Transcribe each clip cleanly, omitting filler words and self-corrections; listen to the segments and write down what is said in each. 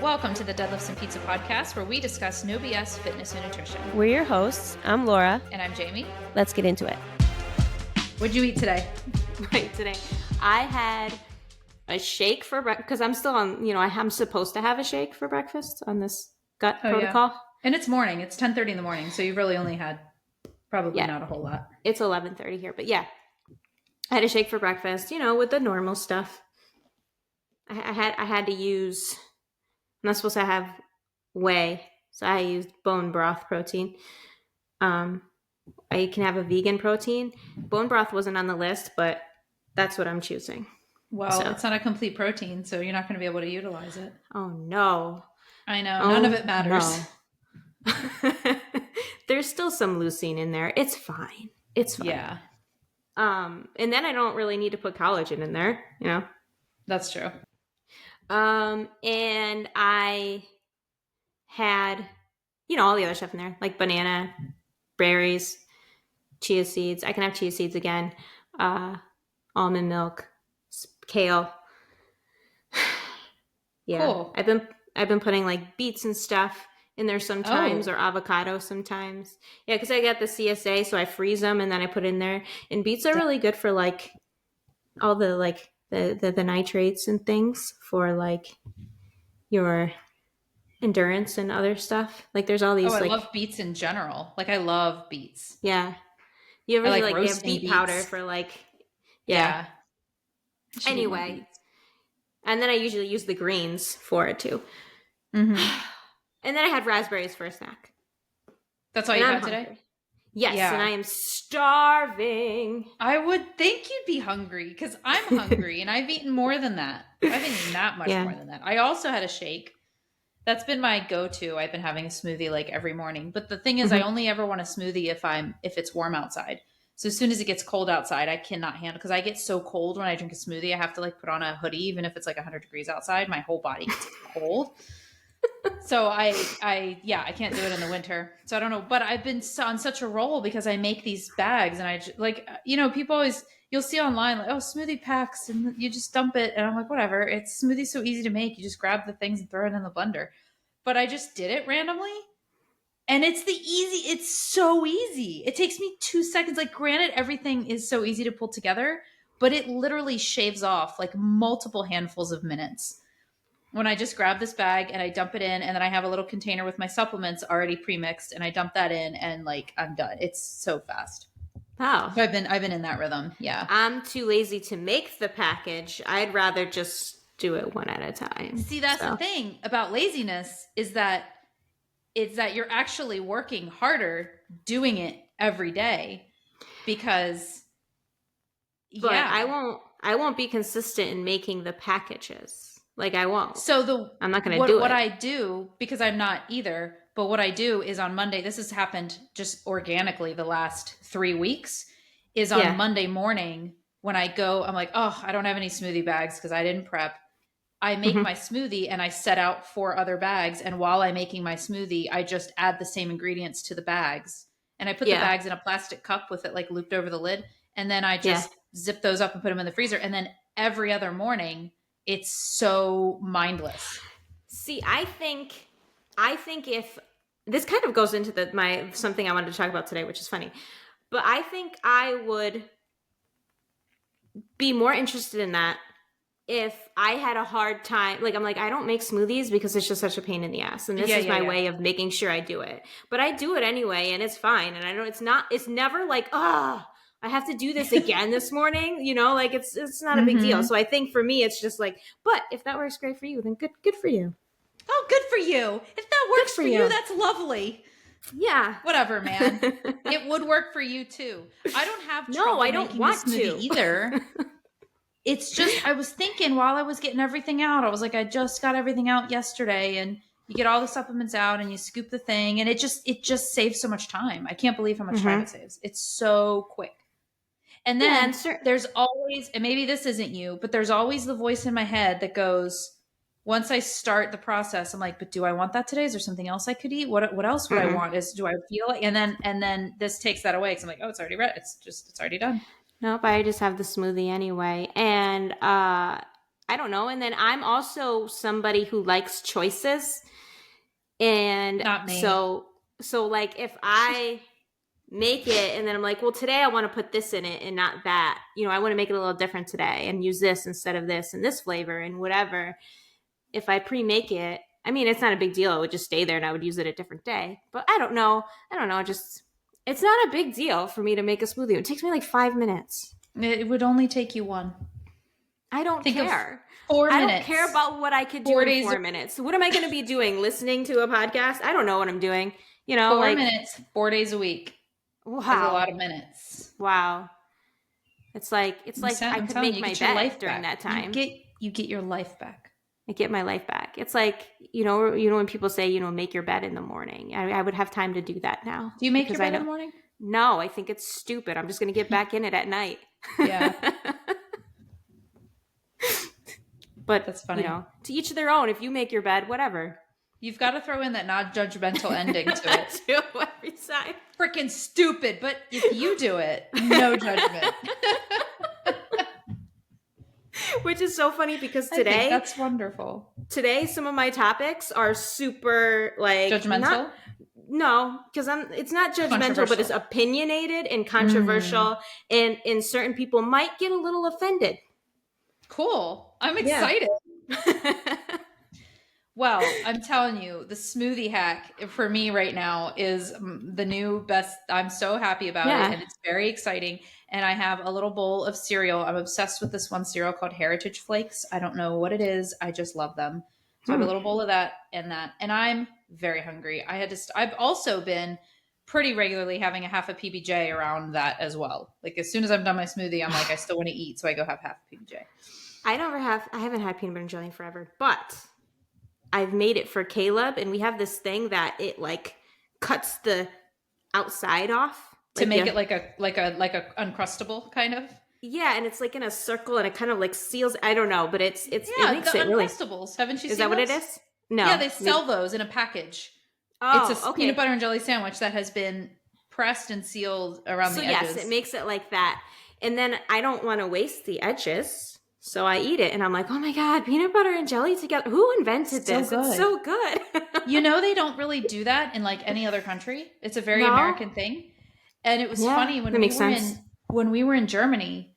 Welcome to the Deadlifts and Pizza podcast, where we discuss no BS fitness and nutrition. We're your hosts. I'm Laura. And I'm Jamie. Let's get into it. What'd you eat today? Right, today I had a shake for breakfast because I'm still on, I'm supposed to have a shake for breakfast on this gut protocol. Yeah. And it's morning. It's 10:30 in the morning, so you've really only had probably not a whole lot. It's 11:30 here, but yeah. I had a shake for breakfast, with the normal stuff. I had to use, I'm not supposed to have whey, so I used bone broth protein. I can have a vegan protein. Bone broth wasn't on the list, but that's what I'm choosing. Well, it's not a complete protein, so you're not going to be able to utilize it. Oh, no. I know. None of it matters. No. There's still some leucine in there. It's fine. It's fine. Yeah. And then I don't really need to put collagen in there, That's true. And I had, all the other stuff in there, like banana, berries, chia seeds. I can have chia seeds again. Almond milk, kale. Yeah. Cool. I've been putting like beets and stuff in there sometimes, or avocado sometimes. Yeah, because I got the CSA, so I freeze them and then I put in there. And beets are really good for like all the like the nitrates and things for like your endurance and other stuff. Like there's all these. I love beets in general. Like I love beets. Yeah, you ever like they have beet beets. powder for like yeah. Anyway, and then I usually use the greens for it too. Mm-hmm. And then I had raspberries for a snack. That's all you had today? Yes, and I am starving. I would think you'd be hungry because I'm hungry and I've eaten more than that. I've eaten that much more than that. I also had a shake. That's been my go-to. I've been having a smoothie like every morning. But the thing is, I only ever want a smoothie if it's warm outside. So as soon as it gets cold outside, I cannot handle, because I get so cold when I drink a smoothie. I have to like put on a hoodie, even if it's like 100 degrees outside. My whole body gets cold. So I can't do it in the winter. So I don't know, but I've been on such a roll because I make these bags and I like, people always, you'll see online like, oh, smoothie packs, and you just dump it. And I'm like, whatever. It's smoothie so easy to make. You just grab the things and throw it in the blender. But I just did it randomly. And it's so easy. It takes me 2 seconds. Like granted, everything is so easy to pull together, but it literally shaves off like multiple handfuls of minutes when I just grab this bag and I dump it in, and then I have a little container with my supplements already pre-mixed, and I dump that in, and like I'm done. It's so fast. Wow. So I've been in that rhythm. Yeah. I'm too lazy to make the package. I'd rather just do it one at a time. See, that's the thing about laziness is that you're actually working harder doing it every day, because I won't be consistent in making the packages. Like I won't. So I'm not going to do it. What I do, because I'm not either, but what I do is on Monday, this has happened just organically the last 3 weeks, is on Monday morning when I go, I'm like, oh, I don't have any smoothie bags because I didn't prep. I make my smoothie and I set out 4 other bags. And while I'm making my smoothie, I just add the same ingredients to the bags. And I put the bags in a plastic cup with it like looped over the lid. And then I just zip those up and put them in the freezer. And then every other morning, it's so mindless. See, I think if this kind of goes into something I wanted to talk about today, which is funny, but I think I would be more interested in that if I had a hard time. Like, I'm like, I don't make smoothies because it's just such a pain in the ass. And this is my way of making sure I do it. But I do it anyway, and it's fine. And I know it's never like, I have to do this again this morning, like it's not a big deal. So I think for me, it's just like, but if that works great for you, then good for you. Oh, good for you. If that works for you, that's lovely. Yeah. Whatever, man. It would work for you too. I don't have trouble I don't want to either. It's just, I was thinking while I was getting everything out, I was like, I just got everything out yesterday, and you get all the supplements out and you scoop the thing, and it just saves so much time. I can't believe how much time it saves. It's so quick. And then there's always, and maybe this isn't you, but there's always the voice in my head that goes, once I start the process, I'm like, but do I want that today? Is there something else I could eat? What else would I want? Do I feel like, and then this takes that away. Cause I'm like, oh, it's already ready. It's already done. Nope. I just have the smoothie anyway. And, I don't know. And then I'm also somebody who likes choices. And Not me. so like if I make it and then I'm like, well, today I want to put this in it and not that, you know, I want to make it a little different today and use this instead of this and this flavor and whatever. If I pre-make it, I mean, it's not a big deal. It would just stay there and I would use it a different day. But I don't know. Just, it's not a big deal for me to make a smoothie. It takes me like 5 minutes. It would only take you 1. I don't care. 4 minutes. I don't care about what I could do in 4 minutes. What am I going to be doing? Listening to a podcast? I don't know what I'm doing. You know, 4 minutes, 4 days a week. Wow. That's a lot of minutes. Wow. It's like I could make my bed during that time. You get your life back. I get my life back. It's like, you know, when people say, you know, make your bed in the morning. I would have time to do that now. Do you make your bed in the morning? No, I think it's stupid. I'm just going to get back in it at night. Yeah. But that's funny. You know, to each their own. If you make your bed, whatever. You've got to throw in that non-judgmental ending to it. Every time. Freaking stupid. But if you do it, no judgment. Which is so funny because today, I think that's wonderful. Today, some of my topics are super like judgmental. No, because it's not judgmental, but it's opinionated and controversial, and certain people might get a little offended. Cool. I'm excited. Yeah. Well, I'm telling you, the smoothie hack for me right now is the new best. I'm so happy about it, and it's very exciting. And I have a little bowl of cereal. I'm obsessed with this one cereal called Heritage Flakes. I don't know what it is. I just love them. So I have a little bowl of that. And I'm very hungry. I've also been pretty regularly having a half a PBJ around that as well. Like as soon as I've done my smoothie, I'm like, I still want to eat. So I go have half a PBJ. I haven't had peanut butter and jelly in forever, but I've made it for Caleb, and we have this thing that it like cuts the outside off to make it like a uncrustable kind of. Yeah, and it's like in a circle, and it kind of like seals. I don't know, but it makes the it really. Uncrustables. Haven't you seen? Is that those? What it is? No. Yeah, they sell those in a package. Oh, it's a peanut butter and jelly sandwich that has been pressed and sealed around the edges. So yes, it makes it like that, and then I don't want to waste the edges. So I eat it, and I'm like, oh my God, peanut butter and jelly together. Who invented this? It's so good. You know, they don't really do that in like any other country. It's a very American thing. And it was funny when we were in Germany,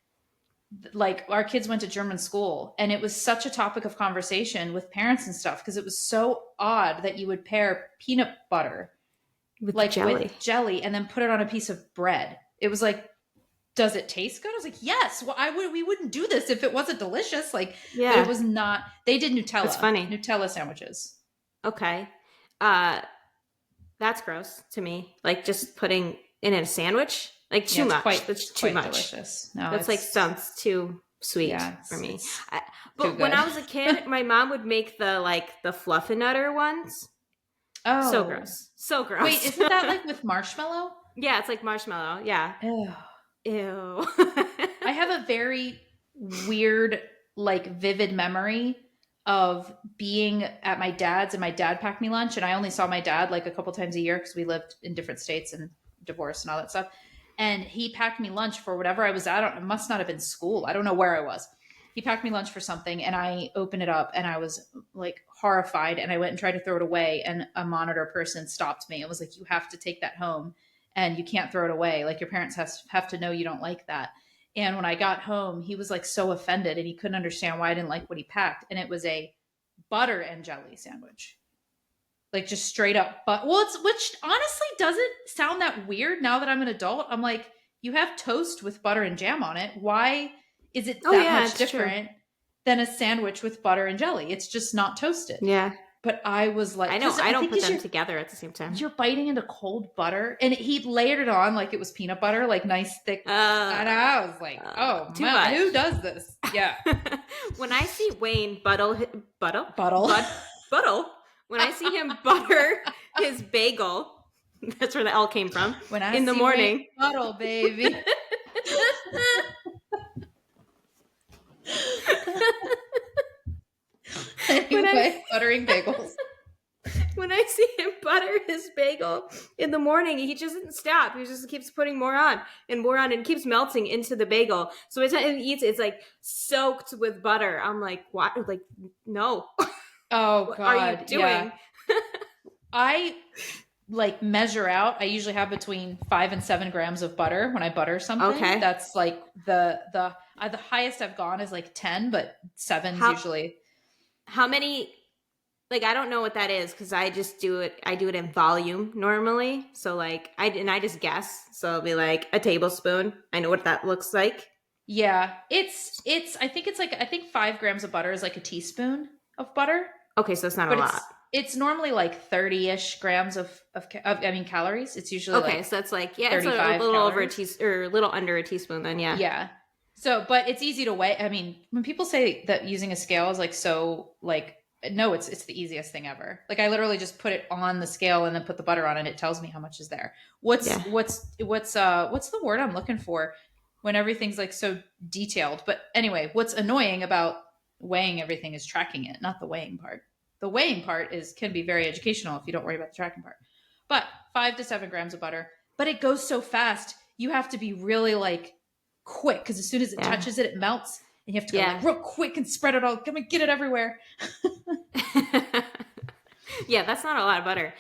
like our kids went to German school, and it was such a topic of conversation with parents and stuff, because it was so odd that you would pair peanut butter with jelly and then put it on a piece of bread. It was like, does it taste good? I was like, yes. Well, we wouldn't do this if it wasn't delicious. Like, but it was not. They did Nutella. That's funny. Nutella sandwiches. Okay. That's gross to me. Like just putting in a sandwich, like too much. That's too much. Delicious. No, that's like sounds too sweet for me. But when I was a kid, my mom would make the Fluffernutter ones. Oh, so gross. So gross. Wait, isn't that like with marshmallow? Yeah, it's like marshmallow. Yeah. Ew. I have a very weird, like vivid memory of being at my dad's, and my dad packed me lunch, and I only saw my dad like a couple times a year because we lived in different states and divorced and all that stuff. And he packed me lunch for whatever I was at. It must not have been school. I don't know where I was. He packed me lunch for something, and I opened it up, and I was like horrified, and I went and tried to throw it away, and a monitor person stopped me and was like, you have to take that home. And you can't throw it away. Like your parents have to know you don't like that. And when I got home, he was like so offended, and he couldn't understand why I didn't like what he packed. And it was a butter and jelly sandwich, like just straight up. Which honestly doesn't sound that weird now that I'm an adult. I'm like, you have toast with butter and jam on it. Why is it that much different than a sandwich with butter and jelly? It's just not toasted. Yeah. But I was like, I don't put them together at the same time. You're biting into cold butter, and he layered it on like it was peanut butter, like nice thick. And I was like, oh, man, who does this? Yeah. When I see Wayne Buttle. When I see him butter his bagel, that's where the L came from. When I in the morning, Wayne Buttle, baby. Anyway, buttering bagels. when I see him butter his bagel in the morning, he just doesn't stop. He just keeps putting more on and keeps melting into the bagel. So every time he eats it, it's like soaked with butter. I'm like, what? Like, no. Oh What God. are you doing? Yeah. I like measure out. I usually have between 5 and 7 grams of butter when I butter something. Okay. That's like the highest I've gone is like 10, but 7's usually. How many? Like, I don't know what that is because I just do it. I do it in volume normally. So like I just guess. So it'll be like a tablespoon. I know what that looks like. Yeah, I think 5 grams of butter is like a teaspoon of butter. Okay, so it's not a lot. It's normally like 30-ish grams of calories. It's usually okay, like so it's like it's a little calories. over a teaspoon or a little under a teaspoon then, yeah. Yeah. So, but it's easy to weigh. I mean, when people say that using a scale is like so like no, it's the easiest thing ever. Like I literally just put it on the scale and then put the butter on and it tells me how much is there. What's the word I'm looking for when everything's like so detailed? But anyway, what's annoying about weighing everything is tracking it, not the weighing part. The weighing part can be very educational if you don't worry about the tracking part. But 5 to 7 grams of butter, but it goes so fast. You have to be really like quick because as soon as it touches it, it melts. And you have to go like real quick and spread it all. Come and get it everywhere. Yeah, that's not a lot of butter.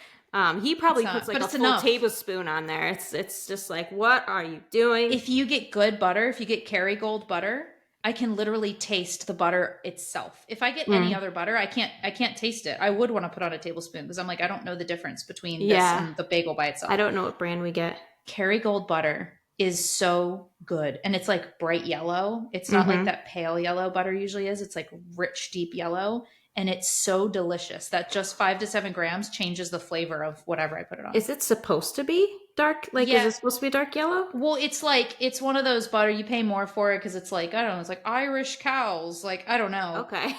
He probably puts like a full tablespoon on there. It's just like, what are you doing? If you get good butter, if you get Kerrygold butter, I can literally taste the butter itself. If I get any other butter, I can't taste it. I would want to put on a tablespoon because I'm like, I don't know the difference between this and the bagel by itself. I don't know what brand we get. Kerrygold butter is so good. And it's like bright yellow. It's not like that pale yellow butter usually is. It's like rich, deep yellow. And it's so delicious that just 5 to 7 grams changes the flavor of whatever I put it on. Is it supposed to be dark? Like, is it supposed to be dark yellow? Well, it's one of those butter, you pay more for it because it's like, I don't know, it's like Irish cows. Like, I don't know. Okay.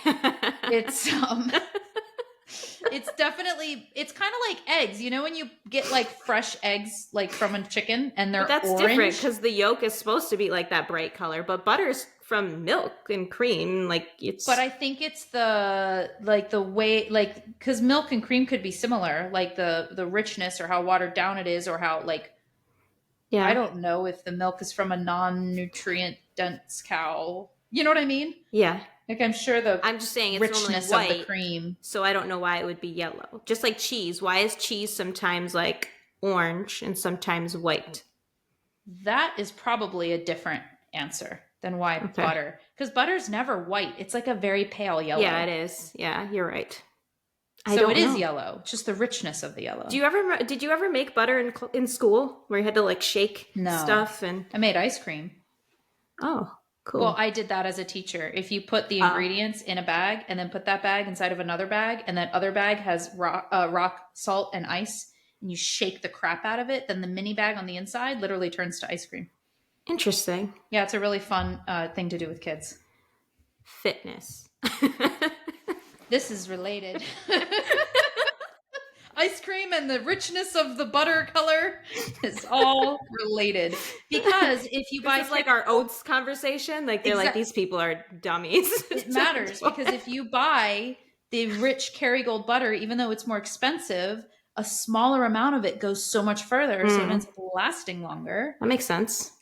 It's definitely, it's kind of like eggs. You know when you get like fresh eggs like from a chicken and they're that's orange? different because the yolk is supposed to be like that bright color, but butter's from milk and cream. Like it's. But I think it's the way, like, because milk and cream could be similar, like the richness or how watered down it is or how like. Yeah. I don't know if the milk is from a non-nutrient dense cow. You know what I mean? Yeah. Like I'm sure I'm just saying it's richness white, of the cream. So I don't know why it would be yellow. Just like cheese. Why is cheese sometimes like orange and sometimes white? That is probably a different answer than why butter. Because butter's never white. It's like a very pale yellow. Yeah, it is. Yeah, you're right. So it is yellow. It's just the richness of the yellow. Did you ever make butter in school where you had to like shake stuff? And I made ice cream. Oh, cool. Well, I did that as a teacher. If you put the ingredients in a bag and then put that bag inside of another bag and that other bag has rock salt and ice and you shake the crap out of it, then the mini bag on the inside literally turns to ice cream. Interesting. Yeah, it's a really fun thing to do with kids. Fitness. This is related. Ice cream and the richness of the butter color is all related. Because if you buy... This is like our oats conversation. Like they're like, these people are dummies. It matters because if you buy the rich Kerrygold butter, even though it's more expensive, a smaller amount of it goes so much further. So it ends up lasting longer. That makes sense.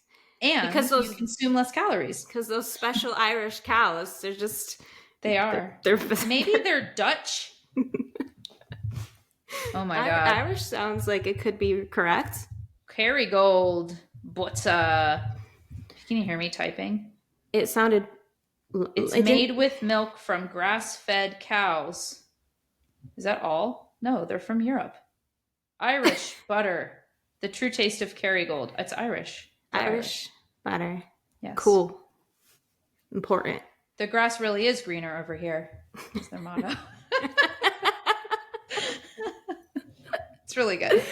And because you consume less calories. Because those special Irish cows, they're just... They are. Maybe they're Dutch. Oh my God. Irish sounds like it could be correct. Kerrygold. But can you hear me typing? It sounded... It's made with milk from grass-fed cows. Is that all? No, they're from Europe. Irish butter. The true taste of Kerrygold. It's Irish. Irish butter. Yes. Cool. Important. The grass really is greener over here. That's their motto. It's really good.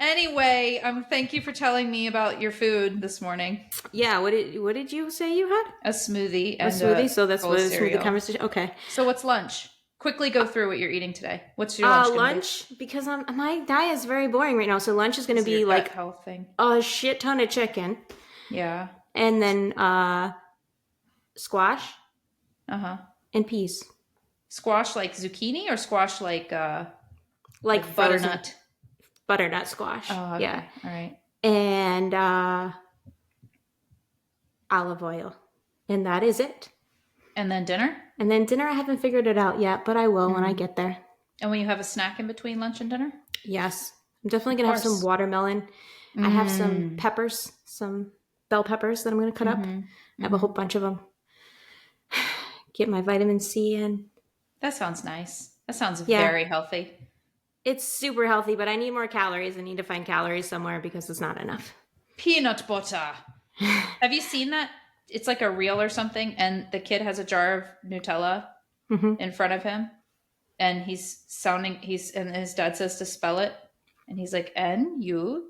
Anyway, thank you for telling me about your food this morning. Yeah, what did you say you had? A smoothie. And a smoothie? So that's what is the conversation. Okay. So what's lunch? Quickly go through what you're eating today. What's your lunch? Lunch? Because my diet is very boring right now. So lunch is going to be like health thing. A shit ton of chicken. Yeah. And then squash. Uh-huh. And peas. Squash like zucchini or squash like butternut? Butternut squash. Oh, okay. Yeah. All right. And olive oil. And that is it. And then dinner? And then dinner, I haven't figured it out yet, but I will when I get there. And when you have a snack in between lunch and dinner? Yes. I'm definitely going to have some watermelon. I have some peppers, some bell peppers that I'm going to cut up. I have a whole bunch of them. Get my vitamin C in. That sounds nice. That sounds very healthy. It's super healthy, but I need more calories. I need to find calories somewhere because it's not enough. Peanut butter. Have you seen that? It's like a reel or something, and the kid has a jar of Nutella in front of him, and and his dad says to spell it, and he's like Nutella,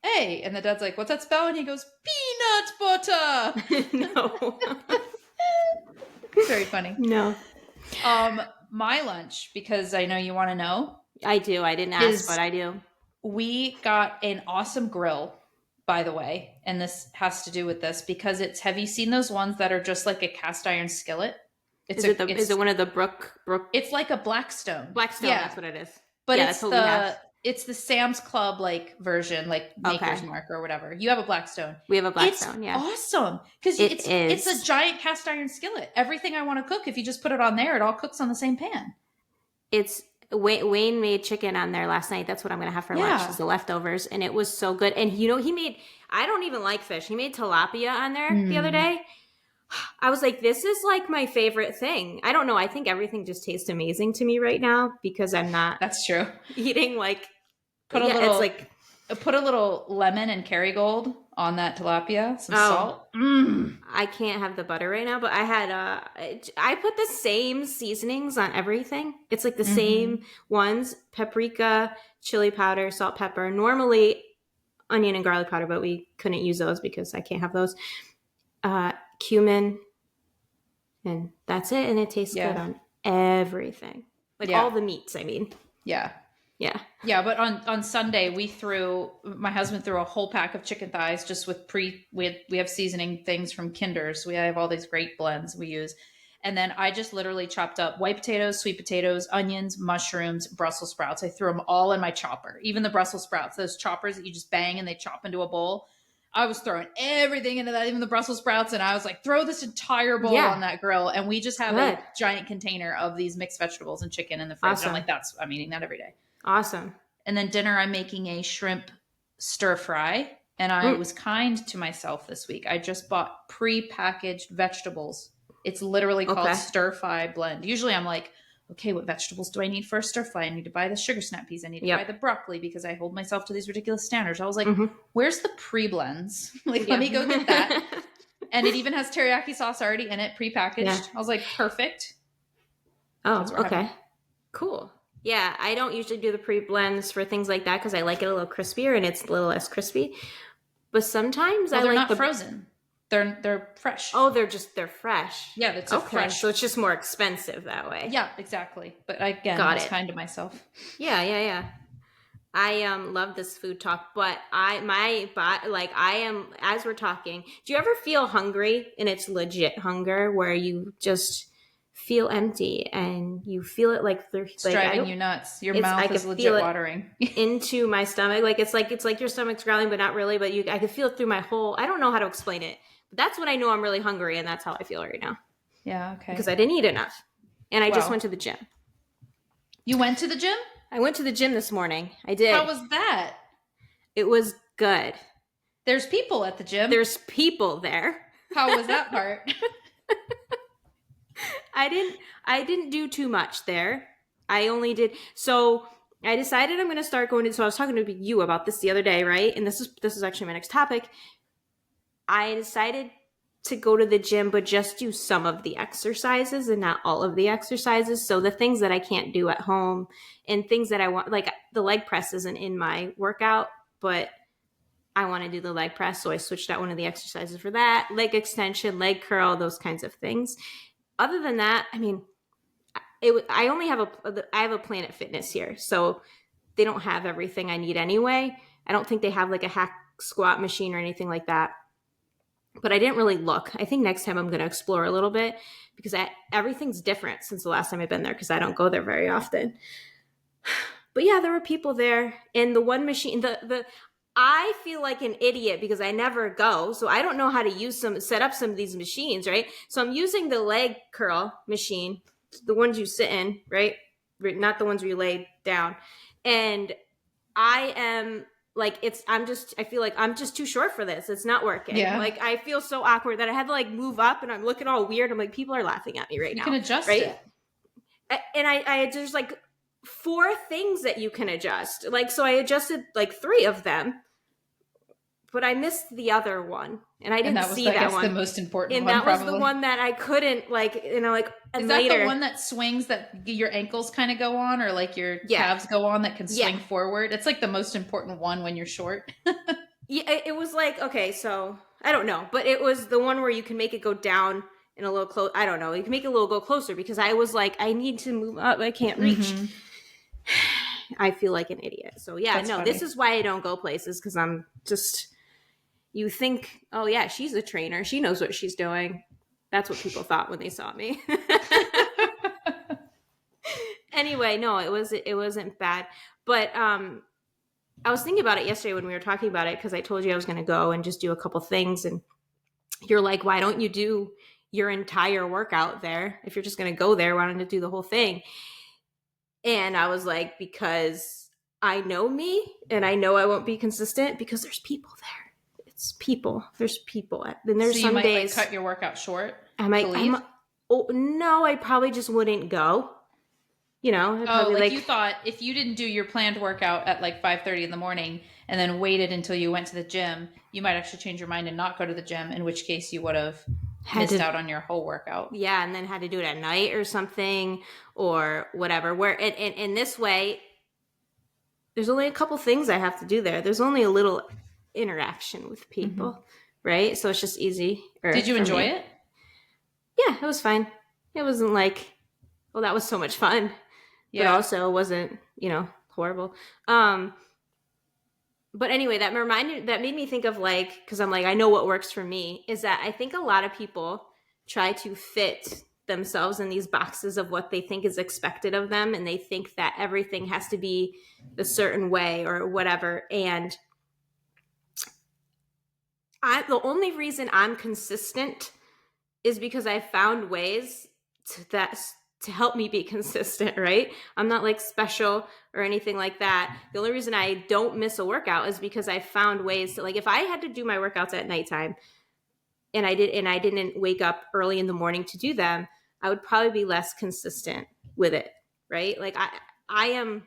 and the dad's like, "What's that spell?" And he goes, "Peanut butter." No. Very funny. No. My lunch, because I know you want to know. I do. I didn't ask, but I do. We got an awesome grill, by the way, and this has to do with this because have you seen those ones that are just like a cast iron skillet? Is it one of the Brook? It's like a Blackstone. Blackstone, that's what it is. But it's the Sam's Club like version, like Maker's Mark or whatever. You have a Blackstone. We have a Blackstone, it's awesome. Because it's a giant cast iron skillet. Everything I want to cook, if you just put it on there, it all cooks on the same pan. Wayne made chicken on there last night. That's what I'm going to have for lunch, is the leftovers. And it was so good. And he made, I don't even like fish. He made tilapia on there the other day. I was like, this is like my favorite thing. I don't know. I think everything just tastes amazing to me right now because I'm not. That's true. Eating like. Put a little lemon and Kerrygold on that tilapia. Some salt. I can't have the butter right now, but I put the same seasonings on everything. It's like the same ones: paprika, chili powder, salt, pepper. Normally, onion and garlic powder, but we couldn't use those because I can't have those. Cumin, and that's it. And it tastes good on everything, like all the meats. I mean, yeah. But on Sunday my husband threw a whole pack of chicken thighs just with we have seasoning things from Kinder's. We have all these great blends we use. And then I just literally chopped up white potatoes, sweet potatoes, onions, mushrooms, Brussels sprouts. I threw them all in my chopper. Even the Brussels sprouts, those choppers that you just bang and they chop into a bowl. I was throwing everything into that, even the Brussels sprouts. And I was like, throw this entire bowl on that grill. And we just have a giant container of these mixed vegetables and chicken in the fridge. Awesome. I'm like, I'm eating that every day. Awesome. And then dinner, I'm making a shrimp stir fry. And I was kind to myself this week. I just bought pre-packaged vegetables. It's literally called stir fry blend. Usually I'm like, okay, what vegetables do I need for a stir fry? I need to buy the sugar snap peas. I need to buy the broccoli because I hold myself to these ridiculous standards. I was like, where's the pre-blends? Like, let me go get that. And it even has teriyaki sauce already in it, pre-packaged. Yeah. I was like, perfect. Oh, okay. Cool. Yeah, I don't usually do the pre-blends for things like that because I like it a little crispier and it's a little less crispy. But sometimes they're not frozen. They're fresh. Oh, they're fresh. Yeah, it's fresh. So it's just more expensive that way. Yeah, exactly. But again, I was kind to myself. Yeah. I love this food talk, but I am, as we're talking, do you ever feel hungry and it's legit hunger where you just feel empty and you feel it it's driving you nuts. Your mouth is legit watering into my stomach. It's like your stomach's growling, but not really. But I can feel it through my whole. I don't know how to explain it, but that's when I know I'm really hungry, and that's how I feel right now. Yeah. Okay. Because I didn't eat enough, and I just went to the gym. You went to the gym? I went to the gym this morning. I did. How was that? It was good. There's people at the gym. There's people there. How was that part? I didn't do too much there. I only did. So I decided I'm going to start going to, so I was talking to you about this the other day, right? And this is actually my next topic. I decided to go to the gym, but just do some of the exercises and not all of the exercises. So the things that I can't do at home and things that I want, like the leg press isn't in my workout, but I want to do the leg press. So I switched out one of the exercises for that, leg extension, leg curl, those kinds of things. Other than that, I mean, I have a Planet Fitness here, so they don't have everything I need anyway. I don't think they have like a hack squat machine or anything like that. but I didn't really look. I think next time I'm going to explore a little bit because everything's different since the last time I've been there because I don't go there very often. But yeah, there were people there, and the one machine, I feel like an idiot because I never go, so I don't know how to set up some of these machines, right? So I'm using the leg curl machine, the ones you sit in, right? Not the ones where you lay down, and I am like, I feel like I'm just too short for this. It's not working. Yeah. Like, I feel so awkward that I had to like move up, and I'm looking all weird. I'm like, people are laughing at me right now. You can adjust right? it. And I there's like 4 things that you can adjust. Like, so I adjusted like 3 of them, but I missed the other one, and I didn't see that one. The most important and one, that probably. was the one that I couldn't like. Is that the one that swings that your ankles kind of go on, or like your calves go on that can swing forward? It's like the most important one when you're short. Yeah, it was like, okay, so I don't know, but it was the one where you can make it go down and a little close. I don't know. You can make it a little go closer because I was like, I need to move up. I can't reach. Mm-hmm. I feel like an idiot. So yeah, that's funny. This is why I don't go places because I'm just. You think, oh yeah, she's a trainer. She knows what she's doing. That's what people thought when they saw me. Anyway, no, it wasn't bad. But I was thinking about it yesterday when we were talking about it because I told you I was going to go and just do a couple things. And you're like, why don't you do your entire workout there? If you're just going to go there, why don't you do the whole thing? And I was like, because I know me and I know I won't be consistent because there's people there. It's people. There's people. Then there's some days like, cut your workout short. No, I probably just wouldn't go. You know. You thought if you didn't do your planned workout at like 5:30 in the morning and then waited until you went to the gym, you might actually change your mind and not go to the gym. In which case, you would have missed out on your whole workout. Yeah, and then had to do it at night or something or whatever. Where in this way, there's only a couple things I have to do there. There's only a little interaction with people, mm-hmm. right? So it's just easy. Did you enjoy it? Yeah, it was fine. It wasn't like, well, that was so much fun. Yeah. But also wasn't, horrible. But anyway, that made me think of like, because I'm like, I know what works for me, is that I think a lot of people try to fit themselves in these boxes of what they think is expected of them, and they think that everything has to be a certain way or whatever. And the only reason I'm consistent is because I found ways to help me be consistent, right? I'm not like special or anything like that. The only reason I don't miss a workout is because I found ways to, like, if I had to do my workouts at nighttime and I didn't wake up early in the morning to do them, I would probably be less consistent with it, right? Like I am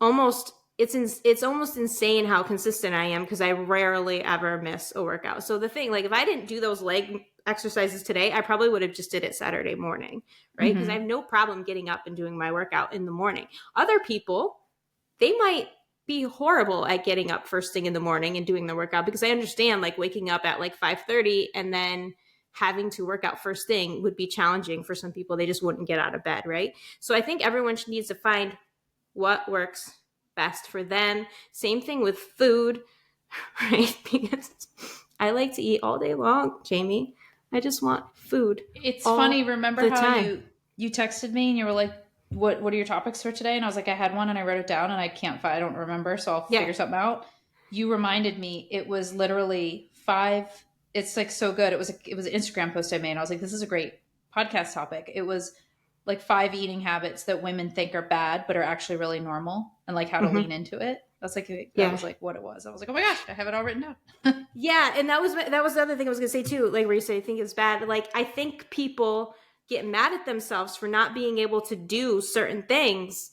almost, it's almost insane how consistent I am because I rarely ever miss a workout. So the thing, like if I didn't do those leg exercises today, I probably would have just did it Saturday morning, right? Because I have no problem getting up and doing my workout in the morning. Other people, they might be horrible at getting up first thing in the morning and doing the workout, because I understand like waking up at like 5:30 and then having to work out first thing would be challenging for some people. They just wouldn't get out of bed, right? So I think everyone needs to find what works best for them. Same thing with food, right? Because I like to eat all day long, Jaime. I just want food. It's funny. Remember how you texted me and you were like, what are your topics for today? And I was like, I had one and I wrote it down and I don't remember. So I'll figure something out. You reminded me, it was literally 5. It's like so good. It was an Instagram post I made. And I was like, this is a great podcast topic. It was like 5 eating habits that women think are bad, but are actually really normal, and like how to lean into it. That's like, that was like what it was. I was like, oh my gosh, I have it all written down. Yeah. And that was the other thing I was going to say too. Like where you say, I think it's bad. Like, I think people get mad at themselves for not being able to do certain things.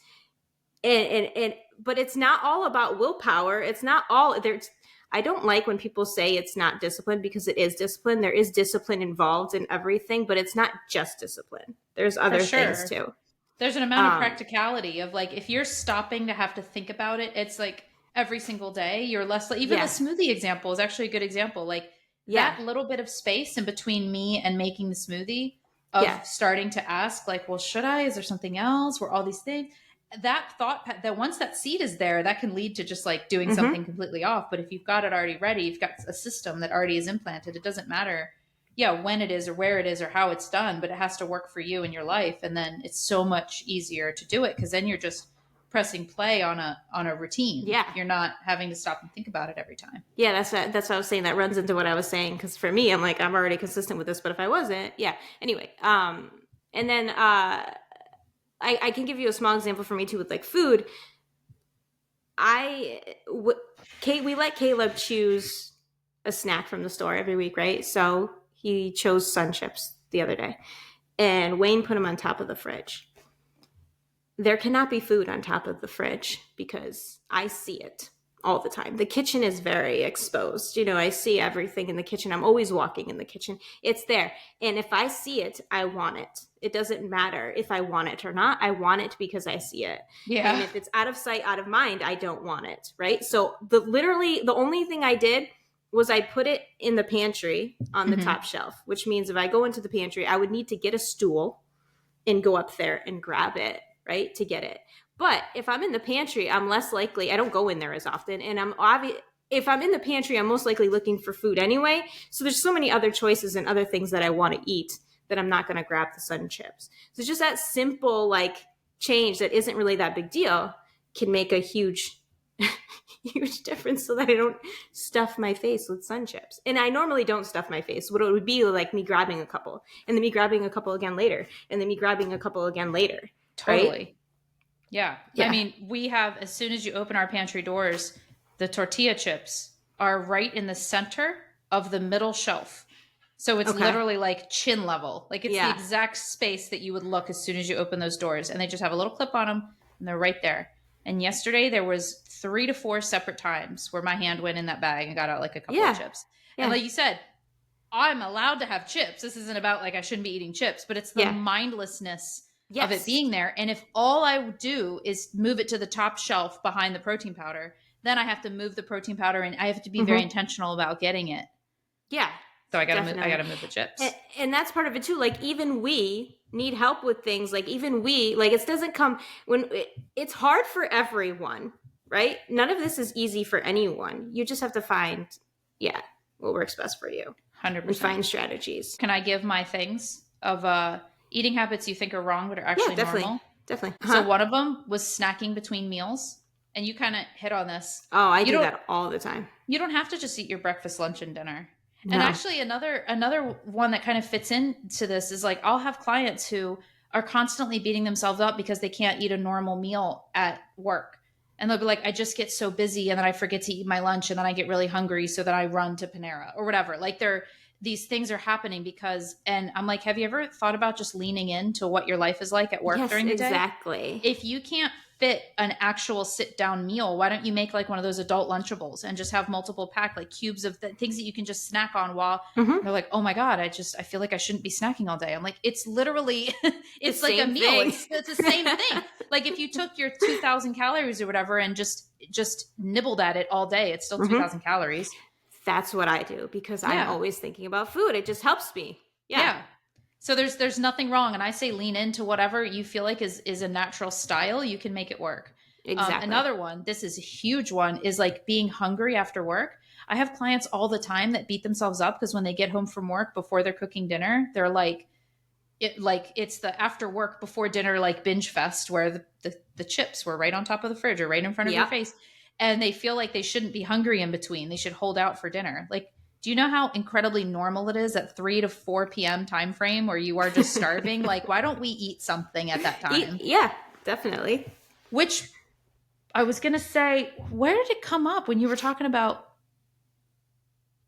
But it's not all about willpower. It's not all there's. I don't like when people say it's not discipline, because it is discipline. There is discipline involved in everything, but it's not just discipline. There's other things too. There's an amount of practicality of like, if you're stopping to have to think about it, it's like every single day you're less like, even the smoothie example is actually a good example. Like that little bit of space in between me and making the smoothie of starting to ask like, well, should I, is there something else? Were all these things? that thought that once that seed is there, that can lead to just like doing something completely off. But if you've got it already ready, you've got a system that already is implanted. It doesn't matter, when it is or where it is or how it's done, but it has to work for you in your life. And then it's so much easier to do it because then you're just pressing play on a routine. Yeah. You're not having to stop and think about it every time. Yeah, that's what I was saying. That runs into what I was saying. Because for me, I'm like, I'm already consistent with this, but if I wasn't, yeah. Anyway, and then I can give you a small example for me too with like food. We let Caleb choose a snack from the store every week, right? So he chose Sun Chips the other day, and Wayne put them on top of the fridge. There cannot be food on top of the fridge because I see it all the time. The kitchen is very exposed. I see everything in the kitchen. I'm always walking in the kitchen. It's there. And if I see it, I want it. It doesn't matter if I want it or not. I want it because I see it. Yeah. And if it's out of sight, out of mind, I don't want it. Right. So the only thing I did was I put it in the pantry on the top shelf, which means if I go into the pantry, I would need to get a stool and go up there and grab it, right, to get it. But if I'm in the pantry, I'm less likely, I don't go in there as often. And if I'm in the pantry, I'm most likely looking for food anyway. So there's so many other choices and other things that I want to eat that I'm not going to grab the Sun Chips. So just that simple like change that isn't really that big deal can make a huge difference so that I don't stuff my face with Sun Chips. And I normally don't stuff my face. What it would be like me grabbing a couple and then me grabbing a couple again later and then me grabbing a couple again later. Totally. Right? Yeah. I mean, we have, as soon as you open our pantry doors, the tortilla chips are right in the center of the middle shelf. So it's literally like chin level. Like it's the exact space that you would look as soon as you open those doors. And they just have a little clip on them and they're right there. And yesterday there was 3 to 4 separate times where my hand went in that bag and got out like a couple of chips. Yeah. And like you said, I'm allowed to have chips. This isn't about like I shouldn't be eating chips, but it's the mindlessness of it being there. And if all I do is move it to the top shelf behind the protein powder, then I have to move the protein powder and I have to be very intentional about getting it. Yeah. So I gotta move the chips. And that's part of it too. Like even we need help with things. Like even we, like it doesn't come it's hard for everyone, right? None of this is easy for anyone. You just have to find, what works best for you. 100%. And find strategies. Can I give my things of eating habits you think are wrong but are actually normal? Definitely. So one of them was snacking between meals. And you kind of hit on this. Oh, I do that all the time. You don't have to just eat your breakfast, lunch, and dinner. No. And actually another one that kind of fits into this is like I'll have clients who are constantly beating themselves up because they can't eat a normal meal at work. And they'll be like, I just get so busy and then I forget to eat my lunch and then I get really hungry. So then I run to Panera or whatever. Like these things are happening and I'm like, have you ever thought about just leaning into what your life is like at work during the day? Exactly. If you can't fit an actual sit down meal, why don't you make like one of those adult Lunchables and just have multiple pack, like cubes of things that you can just snack on while they're like, oh my God, I feel like I shouldn't be snacking all day. I'm like, it's literally, it's like a meal. It's the same thing. Like if you took your 2,000 calories or whatever and just nibbled at it all day, it's still 2,000 calories. That's what I do because I'm always thinking about food. It just helps me. Yeah. So there's nothing wrong. And I say lean into whatever you feel like is a natural style. You can make it work. Exactly. Another one, this is a huge one, is like being hungry after work. I have clients all the time that beat themselves up because when they get home from work before they're cooking dinner, they're like, it's the after work before dinner, like binge fest where the chips were right on top of the fridge or right in front of your face. And they feel like they shouldn't be hungry in between. They should hold out for dinner. Like, do you know how incredibly normal it is at 3 to 4 p.m. time frame where you are just starving? Like, why don't we eat something at that time? Yeah, definitely. Which I was going to say, where did it come up when you were talking about?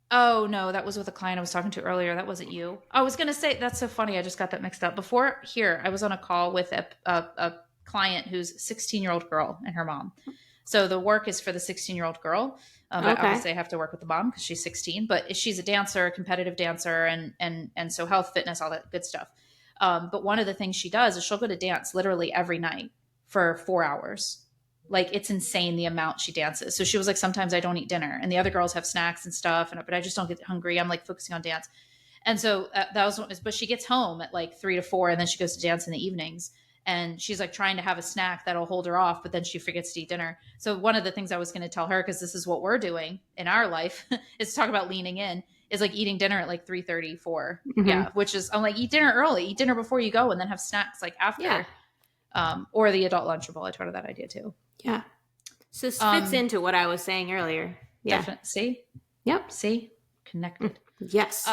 Oh, no, that was with a client I was talking to earlier. That wasn't you. I was going to say, that's so funny. I just got that mixed up. Before here, I was on a call with a client who's a 16-year-old girl and her mom. So the work is for the 16-year-old girl. But obviously I have to work with the mom because she's 16, but she's a dancer, a competitive dancer, and so health, fitness, all that good stuff. But one of the things she does is she'll go to dance literally every night for 4 hours. Like it's insane the amount she dances. So she was like, sometimes I don't eat dinner and the other girls have snacks and stuff, but I just don't get hungry. I'm like focusing on dance. And so that was, but she gets home at like 3 to 4 and then she goes to dance in the evenings. and she's like trying to have a snack that'll hold her off, but then she forgets to eat dinner. So one of the things I was going to tell her, because this is what we're doing in our life, is to talk about leaning in, is like eating dinner at like 3:30, 4. Mm-hmm. Yeah, which is, I'm like, eat dinner early, eat dinner before you go, and then have snacks like after. Or the adult Lunchable. I told her that idea too. Yeah. So this fits into what I was saying earlier. Yeah. Definitely. See? Yep. See? Connected. Yes.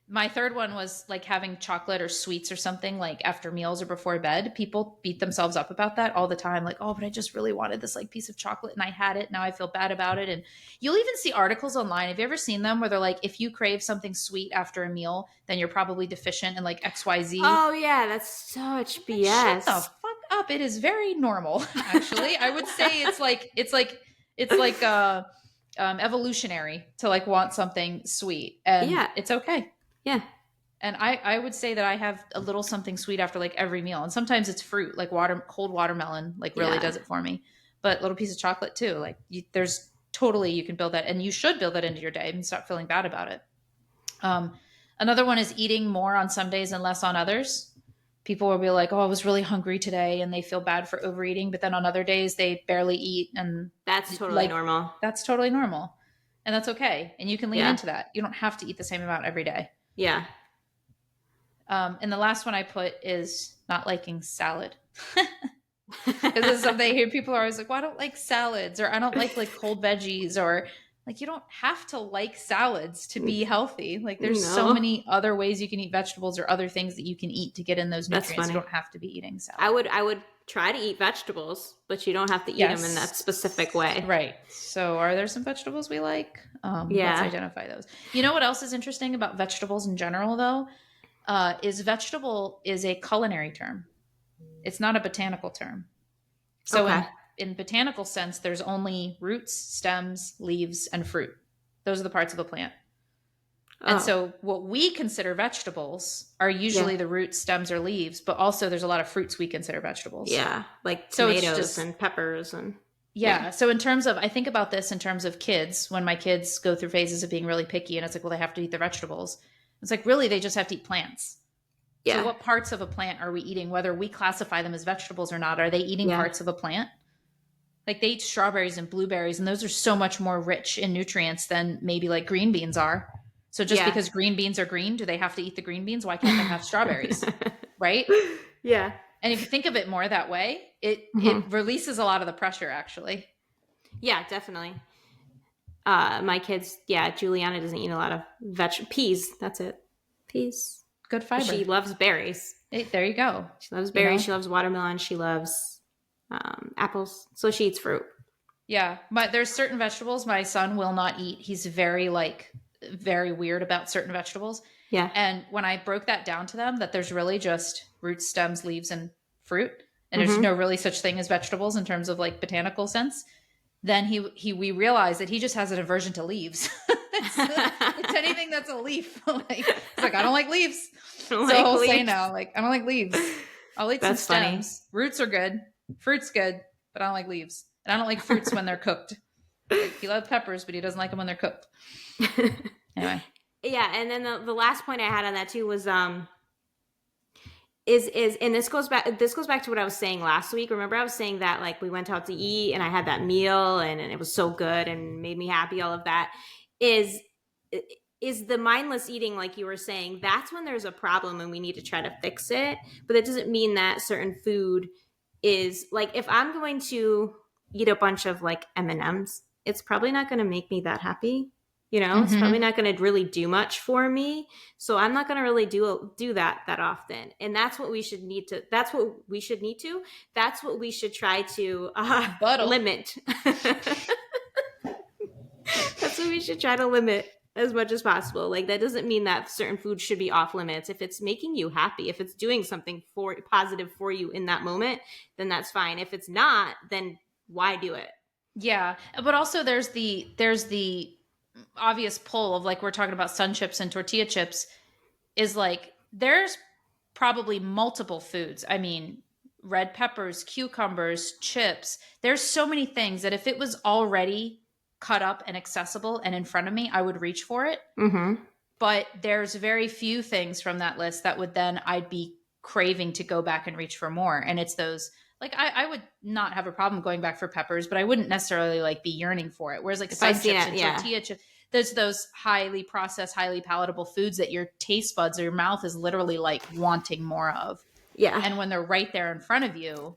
My third one was like having chocolate or sweets or something like after meals or before bed. People beat themselves up about that all the time. Like, oh, but I just really wanted this like piece of chocolate and I had it. Now I feel bad about it. And you'll even see articles online. Have you ever seen them where they're like, if you crave something sweet after a meal, then you're probably deficient in like XYZ. Oh yeah, that's such BS. Shut the fuck up. It is very normal, actually. I would say it's like evolutionary to like want something sweet, and it's okay. Yeah. And I would say that I have a little something sweet after like every meal. And sometimes it's fruit, like cold watermelon, like really does it for me. But a little piece of chocolate too. Like there's totally, you can build that, and you should build that into your day and stop feeling bad about it. Another one is eating more on some days and less on others. People will be like, oh, I was really hungry today, and they feel bad for overeating. But then on other days they barely eat. And that's totally normal. That's totally normal. And that's okay. And you can lean into that. You don't have to eat the same amount every day. Yeah. And the last one I put is not liking salad. Because this is something I hear people are always like, well, I don't like salads, or I don't like cold veggies, or like, you don't have to like salads to be healthy. Like there's so many other ways you can eat vegetables or other things that you can eat to get in those nutrients. You don't have to be eating salad. I would try to eat vegetables, but you don't have to eat them in that specific way. Right. So are there some vegetables we like? Let's identify those. You know what else is interesting about vegetables in general though? Is vegetable is a culinary term. It's not a botanical term. So in botanical sense, there's only roots, stems, leaves, and fruit. Those are the parts of a plant. And so what we consider vegetables are usually the roots, stems, or leaves, but also there's a lot of fruits we consider vegetables. Yeah, like tomatoes and peppers. And So in terms of, I think about this in terms of kids, when my kids go through phases of being really picky, and it's like, well, they have to eat the vegetables. It's like, really, they just have to eat plants. Yeah. So what parts of a plant are we eating? Whether we classify them as vegetables or not, are they eating parts of a plant? Like they eat strawberries and blueberries, and those are so much more rich in nutrients than maybe like green beans are. So just because green beans are green, do they have to eat the green beans? Why can't they have strawberries? Right? Yeah. And if you think of it more that way, it releases a lot of the pressure, actually. Yeah, definitely. My kids, Juliana doesn't eat a lot of peas. That's it. Peas. Good fiber. She loves berries. Hey, there you go. She loves berries. She loves watermelon. She loves apples. So she eats fruit. Yeah. But there's certain vegetables my son will not eat. He's very weird about certain vegetables. Yeah. And when I broke that down to them, that there's really just roots, stems, leaves, and fruit, and there's no really such thing as vegetables in terms of like botanical sense, then we realized that he just has an aversion to leaves. it's anything that's a leaf. He's like, I don't like leaves. So he'll say now, like, I don't like leaves. I'll eat some stems. Funny. Roots are good. Fruit's good, but I don't like leaves. And I don't like fruits when they're cooked. Like, he loves peppers, but he doesn't like them when they're cooked. Anyway. Yeah, and then the last point I had on that too was is and this goes back to what I was saying last week. Remember I was saying that like we went out to eat and I had that meal and it was so good and made me happy, all of that. Is the mindless eating, like you were saying, that's when there's a problem and we need to try to fix it. But that doesn't mean that certain food is like, if I'm going to eat a bunch of like M&Ms, it's probably not going to make me that happy. You know, it's probably not going to really do much for me. So I'm not going to really do that often. And that's what we should that's what we should try to limit. That's what we should try to limit as much as possible. Like that doesn't mean that certain food should be off limits. If it's making you happy, if it's doing something positive for you in that moment, then that's fine. If it's not, then why do it? Yeah. But also there's the obvious pull of like, we're talking about sun chips and tortilla chips, is like, there's probably multiple foods. I mean, red peppers, cucumbers, chips. There's so many things that if it was already cut up and accessible and in front of me, I would reach for it. But there's very few things from that list that would then I'd be craving to go back and reach for more. And it's those, like, I would not have a problem going back for peppers, but I wouldn't necessarily like be yearning for it. Whereas like sun chips and tortilla chips, there's those highly processed, highly palatable foods that your taste buds or your mouth is literally like wanting more of. Yeah. And when they're right there in front of you,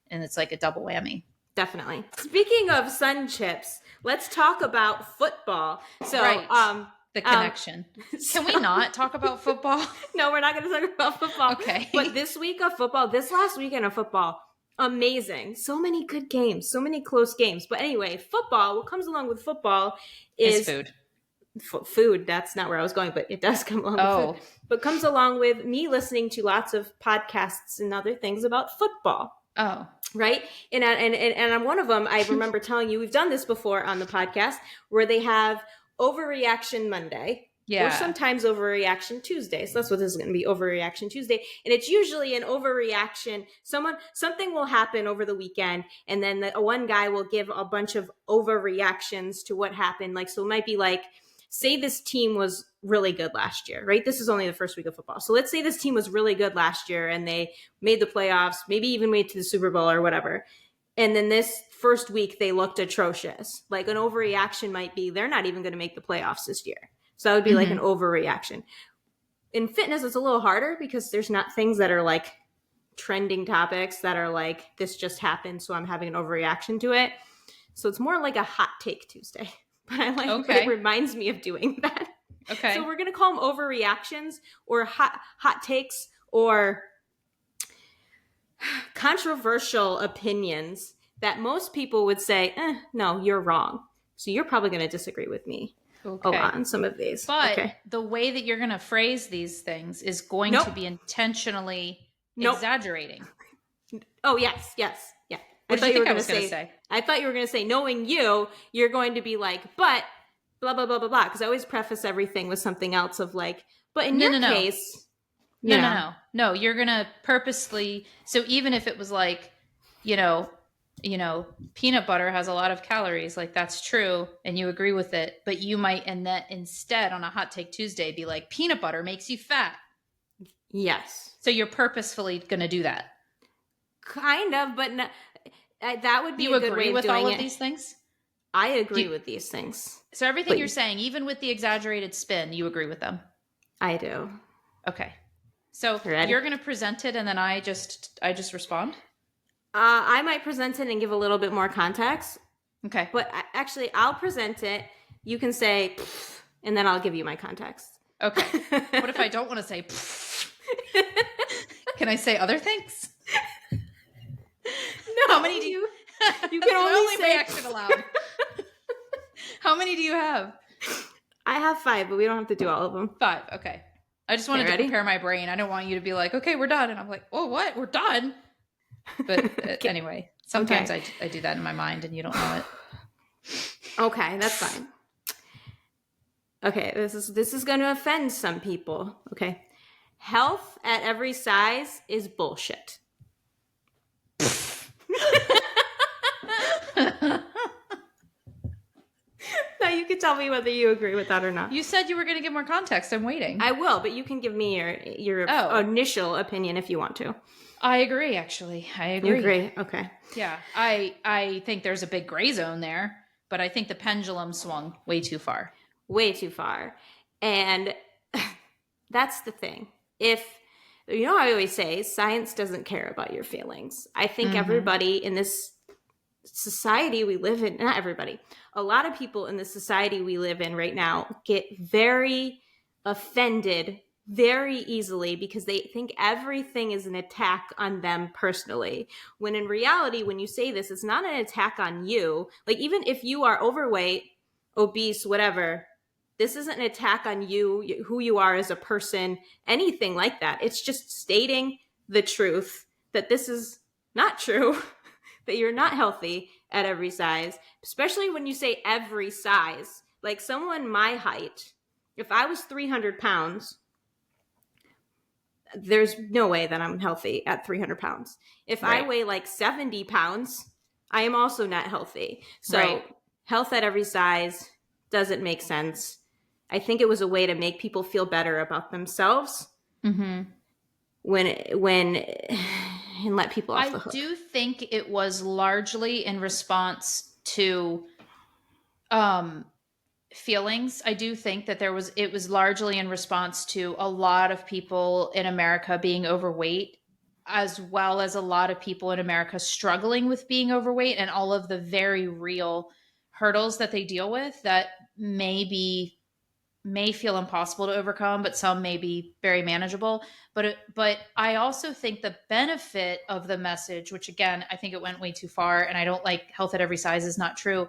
and it's like a double whammy. Definitely. Speaking of sun chips, let's talk about football. So, the connection. Can we not talk about football? No, we're not going to talk about football. Okay. But this week of football, this last weekend of football, amazing. So many good games, so many close games. But anyway, football, what comes along with football is food. Food. That's not where I was going, but it does come along with food. But comes along with me listening to lots of podcasts and other things about football. Oh. Right? And on one of them, I remember telling you, we've done this before on the podcast, where they have Overreaction Monday. Yeah. Or sometimes Overreaction Tuesday. So that's what this is going to be, Overreaction Tuesday. And it's usually an overreaction. Something will happen over the weekend, and then one guy will give a bunch of overreactions to what happened. Like, so it might be like, say this team was really good last year, right? This is only the first week of football. So let's say this team was really good last year and they made the playoffs, maybe even made to the Super Bowl or whatever. And then this first week they looked atrocious. Like an overreaction might be, they're not even going to make the playoffs this year. So that would be like an overreaction. In fitness, it's a little harder because there's not things that are like trending topics that are like, this just happened, so I'm having an overreaction to it. So it's more like a hot take Tuesday. But I like it reminds me of doing that. Okay. So we're going to call them overreactions or hot takes or controversial opinions that most people would say, no, you're wrong. So you're probably going to disagree with me a lot on some of these. But the way that you're going to phrase these things is going to be intentionally exaggerating. Oh, yes. Yeah. What did you think I was going to say? I thought you were going to say, knowing you're going to be like, but blah, blah, blah, blah, blah. Because I always preface everything with something else of like, but in your case. No. You're going to purposely. So even if it was like, peanut butter has a lot of calories, like that's true. And you agree with it. But you might, and that instead on a Hot Take Tuesday, be like, peanut butter makes you fat. Yes. So you're purposefully going to do that. Kind of, but no. That would be a good way of doing it. You agree with all of these things? I agree with these things. So everything you're saying, even with the exaggerated spin, you agree with them? I do. Okay. So you're going to present it and then I just respond? I might present it and give a little bit more context. Okay. But actually, I'll present it. You can say, and then I'll give you my context. Okay. What if I don't want to say, can I say other things? No. How many do you? You can only say reaction aloud. How many do you have? I have 5, but we don't have to do all of them. 5. Okay. I just wanted to prepare my brain. I don't want you to be like, okay, we're done. And I'm like, oh, what? We're done. But anyway, sometimes I do that in my mind and you don't know it. Okay, that's fine. Okay, this is going to offend some people. Okay. Health at every size is bullshit. Now you can tell me whether you agree with that or not. You said you were going to give more context. I'm waiting. I will, but you can give me your initial opinion if you want to. I agree, actually. I agree. You agree? Okay. Yeah. I think there's a big gray zone there, but I think the pendulum swung way too far. Way too far. And that's the thing. I always say science doesn't care about your feelings. I think everybody in this society we live in, not everybody, a lot of people in the society we live in right now get very offended very easily because they think everything is an attack on them personally. When in reality, when you say this, it's not an attack on you. Like even if you are overweight, obese, whatever, this isn't an attack on you, who you are as a person, anything like that. It's just stating the truth that this is not true, that you're not healthy at every size, especially when you say every size. Like someone my height, if I was 300 pounds, there's no way that I'm healthy at 300 pounds. If I weigh like 70 pounds, I am also not healthy. So health at every size doesn't make sense. I think it was a way to make people feel better about themselves. and let people off the I hook. do think it was largely in response to feelings. I do think that it was largely in response to a lot of people in America being overweight, as well as a lot of people in America struggling with being overweight and all of the very real hurdles that they deal with that may feel impossible to overcome, but some may be very manageable. But I also think the benefit of the message, which again, I think it went way too far, and I don't like health at every size is not true.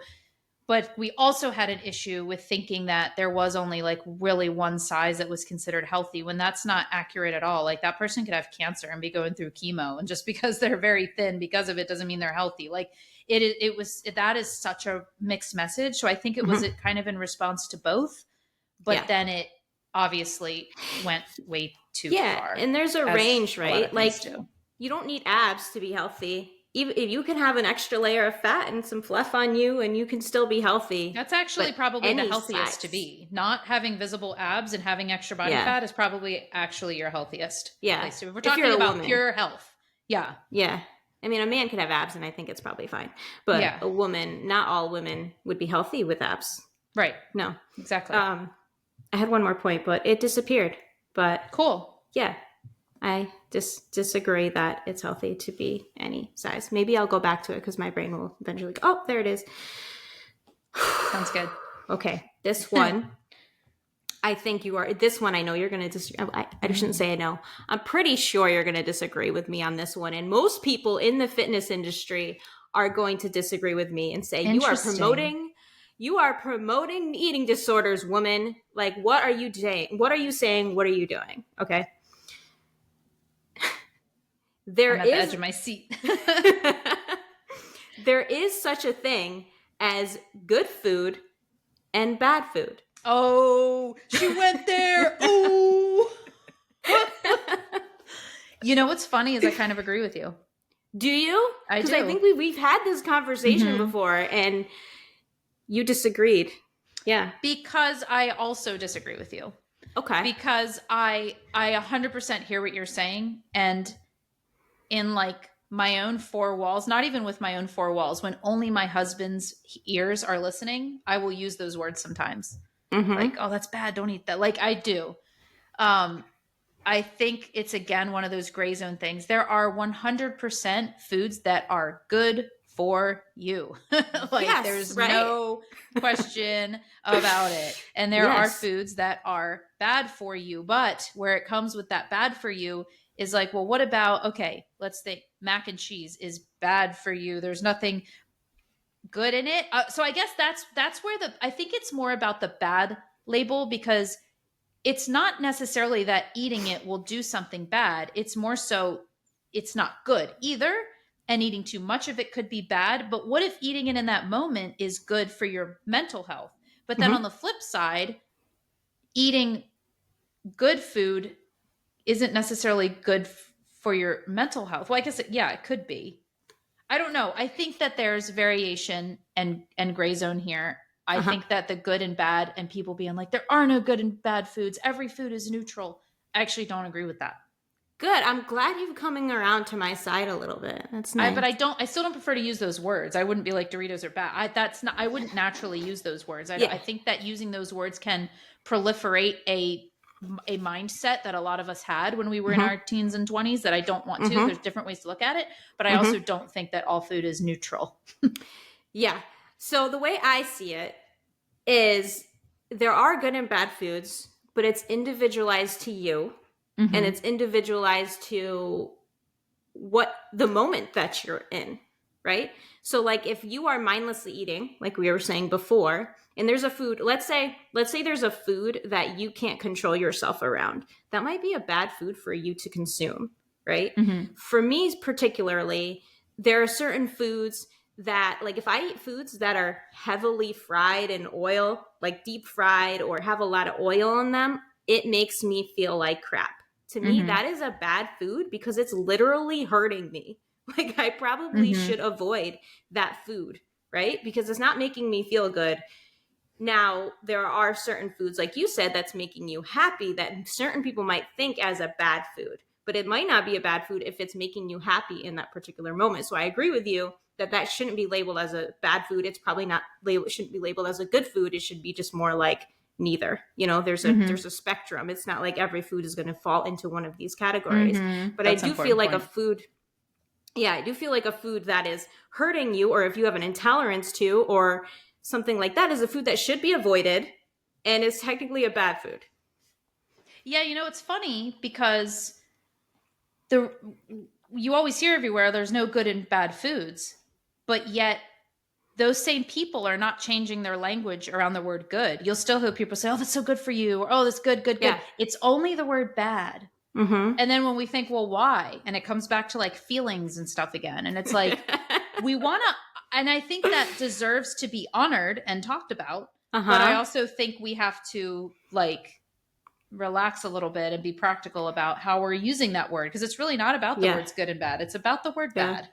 But we also had an issue with thinking that there was only like really one size that was considered healthy, when that's not accurate at all. Like that person could have cancer and be going through chemo, and just because they're very thin because of it doesn't mean they're healthy. Like that is such a mixed message. So I think it was kind of in response to both, but then it obviously went way too far. And there's a range, right? Like you don't need abs to be healthy. Even if you can have an extra layer of fat and some fluff on you and you can still be healthy. That's actually probably the healthiest to be. Not having visible abs and having extra body fat is probably actually your healthiest place to be. If we're talking about pure health. Yeah. Yeah. I mean, a man could have abs and I think it's probably fine. But a woman, not all women would be healthy with abs. Right. No. Exactly. I had one more point, but it disappeared. But cool. Yeah. I disagree that it's healthy to be any size. Maybe I'll go back to it because my brain will eventually go, oh, there it is. Sounds good. Okay. This one, I think this one I know you're going to disagree. I shouldn't say I know. I'm pretty sure you're going to disagree with me on this one. And most people in the fitness industry are going to disagree with me and say, you are promoting eating disorders, woman. Like, what are you doing? What are you saying? What are you doing? Okay. I'm at the edge of my seat. There is such a thing as good food and bad food. Oh, she went there. Oh. You know what's funny is I kind of agree with you. Do you? I do. Because I think we've had this conversation before and you disagreed. Yeah. Because I also disagree with you. Okay. Because I 100% hear what you're saying, and in like my own four walls, not even with my own four walls, when only my husband's ears are listening, I will use those words sometimes. Like, oh, that's bad. Don't eat that. Like I do. I think it's, again, one of those gray zone things. There are 100% foods that are good for you. There's no question about it. And there are foods that are bad for you. But where it comes with that bad for you is like, well, what about, okay, let's think mac and cheese is bad for you. There's nothing good in it. So I guess that's where I think it's more about the bad label, because it's not necessarily that eating it will do something bad. It's more so it's not good either. And eating too much of it could be bad. But what if eating it in that moment is good for your mental health? But then on the flip side, eating good food isn't necessarily good for your mental health. Well, I guess, it could be. I don't know. I think that there's variation and gray zone here. I think that the good and bad, and people being like, there are no good and bad foods, every food is neutral. I actually don't agree with that. Good. I'm glad you're coming around to my side a little bit. That's nice. But I still don't prefer to use those words. I wouldn't be like Doritos are bad. I wouldn't naturally use those words. I think that using those words can proliferate a mindset that a lot of us had when we were in our teens and 20s that I don't want to. There's different ways to look at it, but I also don't think that all food is neutral. Yeah. So the way I see it is there are good and bad foods, but it's individualized to you and it's individualized to what the moment that you're in, right? So like if you are mindlessly eating, like we were saying before, and there's a food, let's say there's a food that you can't control yourself around, that might be a bad food for you to consume, right? For me particularly, there are certain foods that, like if I eat foods that are heavily fried in oil, like deep fried or have a lot of oil in them, it makes me feel like crap. To me, that is a bad food because it's literally hurting me. Like I probably should avoid that food, right? Because it's not making me feel good. Now, there are certain foods, like you said, that's making you happy that certain people might think as a bad food. but it might not be a bad food if it's making you happy in that particular moment. So I agree with you that shouldn't be labeled as a bad food. It's probably not it shouldn't be labeled as a good food. It should be just more like neither. There's a spectrum. It's not like every food is going to fall into one of these categories. But that's I do feel like a food I do feel like a food that is hurting you, or if you have an intolerance to, or something like that, is a food that should be avoided and is technically a bad food. Yeah, it's funny because you always hear everywhere there's no good and bad foods, but yet those same people are not changing their language around the word good. You'll still hear people say, oh, that's so good for you, or oh, that's good. Yeah. It's only the word bad. And then when we think, well, why? And it comes back to like feelings and stuff again. And it's like, we want to, and I think that deserves to be honored and talked about. But I also think we have to like relax a little bit and be practical about how we're using that word. Because it's really not about the words good and bad. It's about the word bad.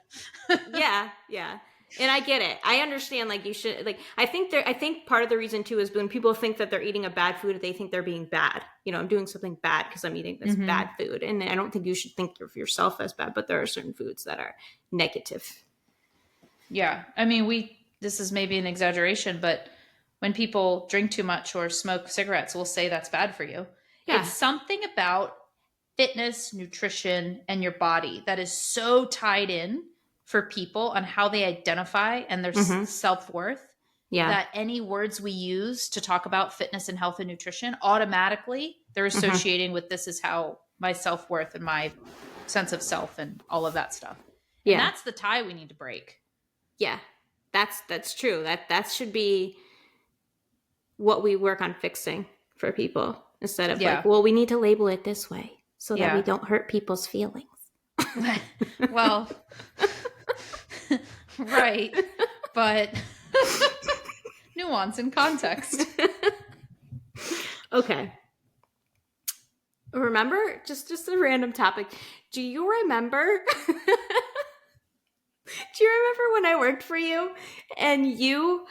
Yeah. And I get it. I understand. Like you should, like, I think part of the reason too is when people think that they're eating a bad food, they think they're being bad. I'm doing something bad because I'm eating this bad food. And I don't think you should think of yourself as bad, but there are certain foods that are negative. Yeah. I mean, this is maybe an exaggeration, but when people drink too much or smoke cigarettes, we'll say that's bad for you. Yeah. It's something about fitness, nutrition, and your body that is so tied in for people on how they identify and their self-worth, that any words we use to talk about fitness and health and nutrition, automatically they're associating with this is how my self-worth and my sense of self and all of that stuff. And that's the tie we need to break. Yeah, that's true. That should be what we work on fixing for people, instead of like, well, we need to label it this way so that we don't hurt people's feelings. Well, right. But nuance and context. Okay. Remember, just a random topic. Do you remember? Do you remember when I worked for you and you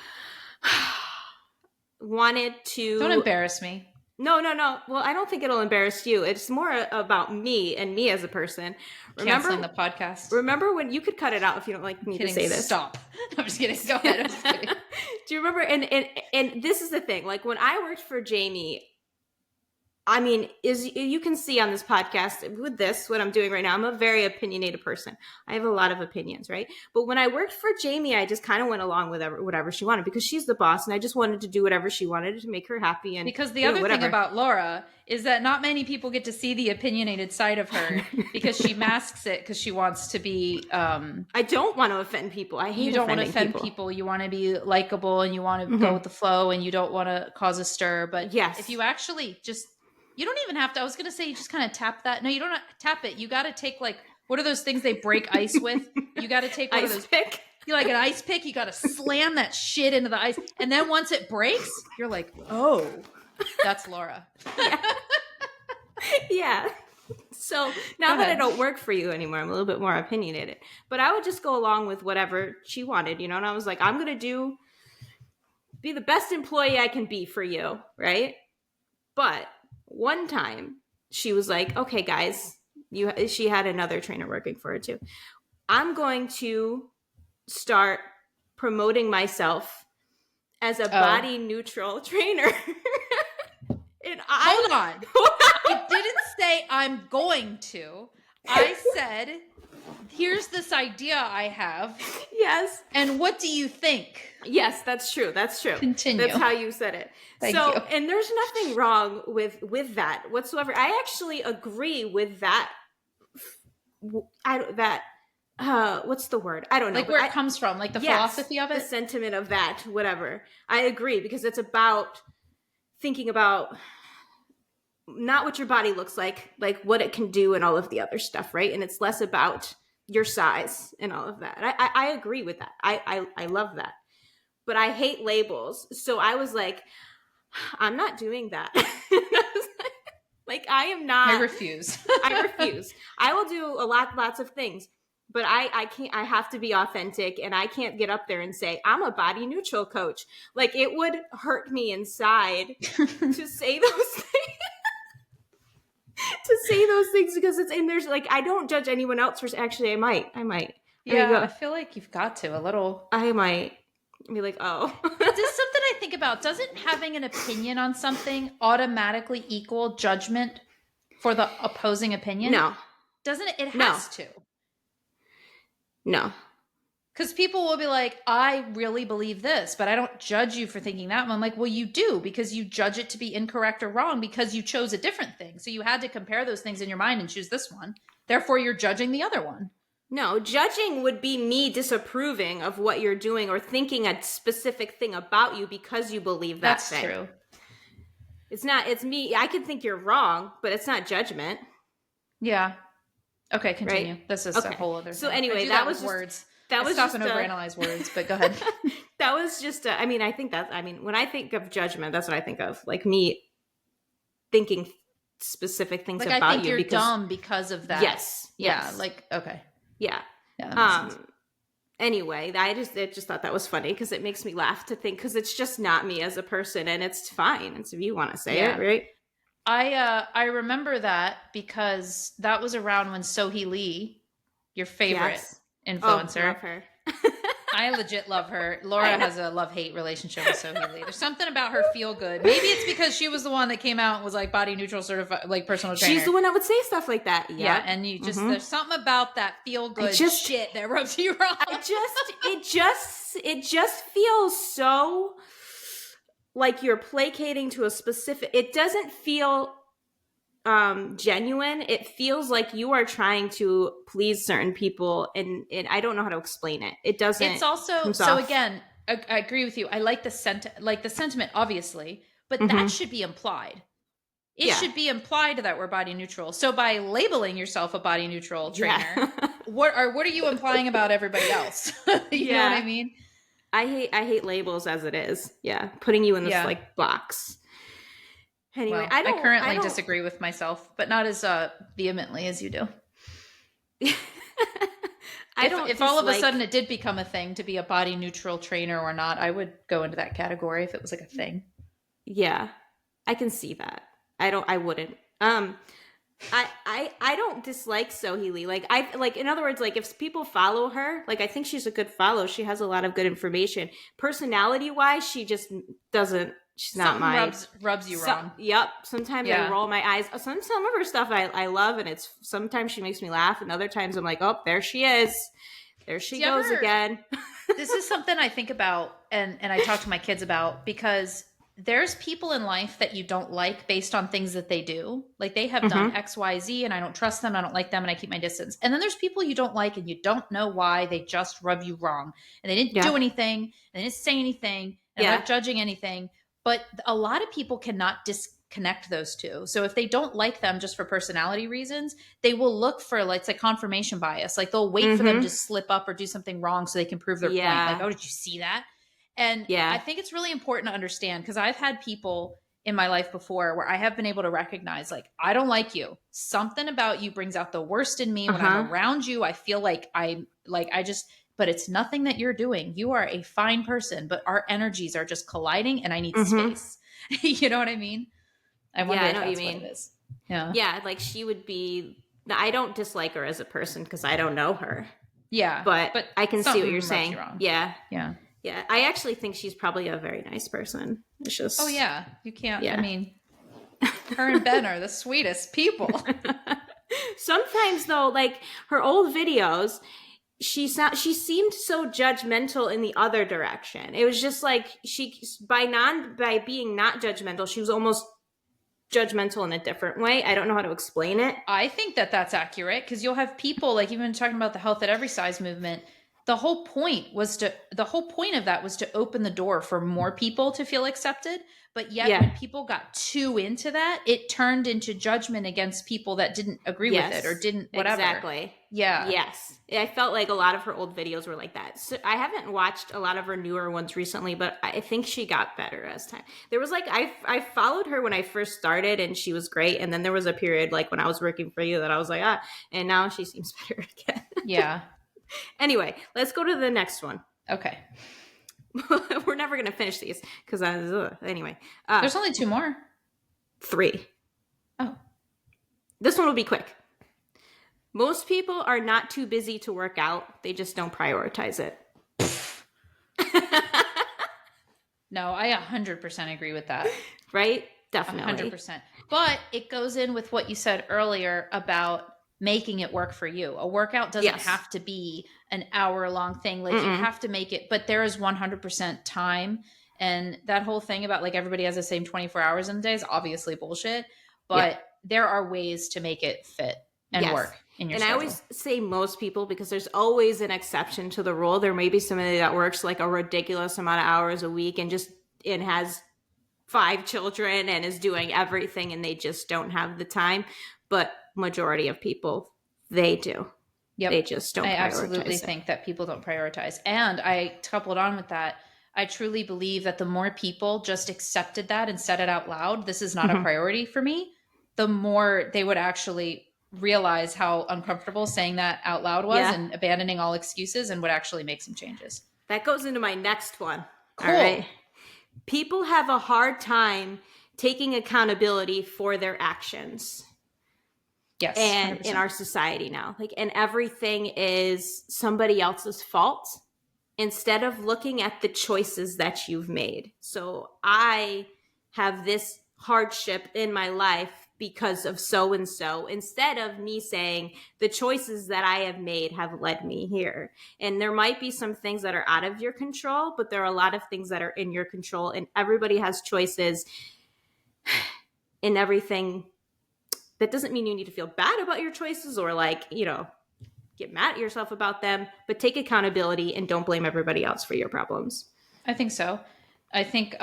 wanted to... Don't embarrass me. No. Well, I don't think it'll embarrass you. It's more about me and me as a person. Canceling the podcast. Remember when you could cut it out if you don't like me to say this. Stop. I'm just kidding. Go ahead. I'm just kidding. Do you remember? And this is the thing. Like when I worked for Jaime, I mean, you can see on this podcast with this, what I'm doing right now, I'm a very opinionated person. I have a lot of opinions, right? But when I worked for Jaime, I just kind of went along with whatever she wanted because she's the boss and I just wanted to do whatever she wanted to make her happy. And because the other thing about Laura is that not many people get to see the opinionated side of her because she masks it because she wants to be... I don't want to offend people. I hate You don't want to offend people. You want to be likable and you want to go with the flow and you don't want to cause a stir. But if you actually just... You don't even have to. I was going to say you just kind of tap that. No, you don't have to tap it. You got to take like, what are those things they break ice with? You got to take one of those. Pick? You like an ice pick. You got to slam that shit into the ice. And then once it breaks, you're like, oh, that's Laura. Yeah. So now that I don't work for you anymore, I'm a little bit more opinionated. But I would just go along with whatever she wanted, and I was like, I'm going to be the best employee I can be for you, right? But one time she was like, okay, guys, she had another trainer working for her too. I'm going to start promoting myself as a body neutral trainer. And hold on. I didn't say I'm going to. I said, here's this idea I have. Yes. And what do you think? Yes, that's true. Continue. That's how you said it. Thank you. And there's nothing wrong with that whatsoever. I actually agree with that. What's the word? I don't know. Like where it comes from, like the philosophy of it? The sentiment of that, whatever. I agree because it's about thinking about not what your body looks like what it can do and all of the other stuff, right? And it's less about your size and all of that. I agree with that. I love that. But I hate labels. So I was like, I'm not doing that. I am not. I refuse. I refuse. I will do lots of things, but I can't. I have to be authentic, and I can't get up there and say I'm a body neutral coach. It would hurt me inside to say those things. to say those things because it's in there's like I don't judge anyone else for actually I might. Yeah, I feel like you've got to a little. I might be like, oh. This is something I think about. Doesn't having an opinion on something automatically equal judgment for the opposing opinion? No. Doesn't it? It has to. No. Because people will be like, I really believe this, but I don't judge you for thinking that. And I'm like, well, you do, because you judge it to be incorrect or wrong because you chose a different thing. So you had to compare those things in your mind and choose this one. Therefore, you're judging the other one. No, judging would be me disapproving of what you're doing or thinking a specific thing about you because you believe that thing. That's true. It's me. I can think you're wrong, but it's not judgment. Yeah. Okay, continue. Right? This is a whole other thing. So anyway, that was just, words. That was stop just and overanalyze words, but go ahead. That was just when I think of judgment, that's what I think of. Like me thinking specific things about you. I think you're dumb because of that. Yes. Yeah. Like, okay. Yeah. Anyway, I just thought that was funny because it makes me laugh to think because it's just not me as a person and it's fine. It's if you want to say it, right? I remember that because that was around when Sohee Lee, your favorite influencer. Oh, love her. I legit love her. Laura has a love-hate relationship with Sohee Lee. There's something about her feel good. Maybe it's because she was the one that came out and was like body neutral certified, like personal trainer. She's the one that would say stuff like that. Yep. Yeah, and you just there's something about that feel good shit that rubs you wrong. It just feels so like you're placating to a specific. It doesn't feel genuine. It feels like you are trying to please certain people, and I don't know how to explain it. It doesn't. It's also so again. I agree with you. I like the sentiment, obviously, but that should be implied. It should be implied that we're body neutral. So by labeling yourself a body neutral trainer, what are you implying about everybody else? You know what I mean? I hate labels as it is. Yeah, putting you in this like box. Anyway, well, I currently disagree with myself, but not as vehemently as you do. If all of a sudden it did become a thing to be a body neutral trainer or not, I would go into that category if it was like a thing. Yeah, I can see that. I wouldn't. I don't dislike Sohee Lee. In other words, like if people follow her, like I think she's a good follow. She has a lot of good information. Personality wise, she just doesn't. She's not my rubs you wrong. Yep. Sometimes I roll my eyes. Some of her stuff I love, and it's sometimes she makes me laugh, and other times I'm like, oh, there she is. There she goes again. This is something I think about and I talk to my kids about because there's people in life that you don't like based on things that they do. Like they have done X, Y, Z, and I don't trust them. I don't like them, and I keep my distance. And then there's people you don't like, and you don't know why. They just rub you wrong, and they didn't do anything, and they didn't say anything, and they're not judging anything. But a lot of people cannot disconnect those two. So if they don't like them just for personality reasons, they will look for it's like confirmation bias. Like they'll wait for them to slip up or do something wrong so they can prove their point. Like, oh, did you see that? And I think it's really important to understand because I've had people in my life before where I have been able to recognize, like, I don't like you. Something about you brings out the worst in me. When I'm around you, I feel like but it's nothing that you're doing. You are a fine person, but our energies are just colliding and I need space. You know what I mean? I wonder if that's what it is. Yeah. Yeah. Like she would be, I don't dislike her as a person because I don't know her. Yeah. But I can see what you're saying. Yeah. I actually think she's probably a very nice person. It's just. Oh yeah. You can't, I mean, her and Ben are the sweetest people. Sometimes though, like her old videos, she seemed so judgmental in the other direction. It was just like by being not judgmental, she was almost judgmental in a different way. I don't know how to explain it. I think that that's accurate because you'll have people like even talking about the health at every size movement. The whole point of that was to open the door for more people to feel accepted. But yet when people got too into that, it turned into judgment against people that didn't agree with it or didn't whatever. Exactly. Yeah. Yes. I felt like a lot of her old videos were like that. So I haven't watched a lot of her newer ones recently, but I think she got better as time. There was like, I followed her when I first started and she was great. And then there was a period like when I was working for you that I was like, and now she seems better again. Yeah. Anyway, let's go to the next one. Okay. We're never going to finish these because anyway. There's only 2 more. 3. Oh. This one will be quick. Most people are not too busy to work out. They just don't prioritize it. No, I 100% agree with that. Right? Definitely. 100%. But it goes in with what you said earlier about making it work for you. A workout doesn't have to be an hour-long thing. Like you have to make it, but there is 100% time. And that whole thing about like everybody has the same 24 hours in the day is obviously bullshit. But there are ways to make it fit and work in your schedule. I always say most people because there's always an exception to the rule. There may be somebody that works like a ridiculous amount of hours a week and has 5 children and is doing everything and they just don't have the time. But majority of people, they do. Yep. They just don't prioritize. I absolutely think that people don't prioritize. And I coupled on with that. I truly believe that the more people just accepted that and said it out loud, this is not a priority for me, the more they would actually realize how uncomfortable saying that out loud was and abandoning all excuses and would actually make some changes. That goes into my next one. Cool. All right. People have a hard time taking accountability for their actions. Yes. And 100%. in our society now, and everything is somebody else's fault instead of looking at the choices that you've made. So I have this hardship in my life because of so-and-so, instead of me saying the choices that I have made have led me here. And there might be some things that are out of your control, but there are a lot of things that are in your control, and everybody has choices in everything. That doesn't mean you need to feel bad about your choices or get mad at yourself about them, but take accountability and don't blame everybody else for your problems. I think so. I think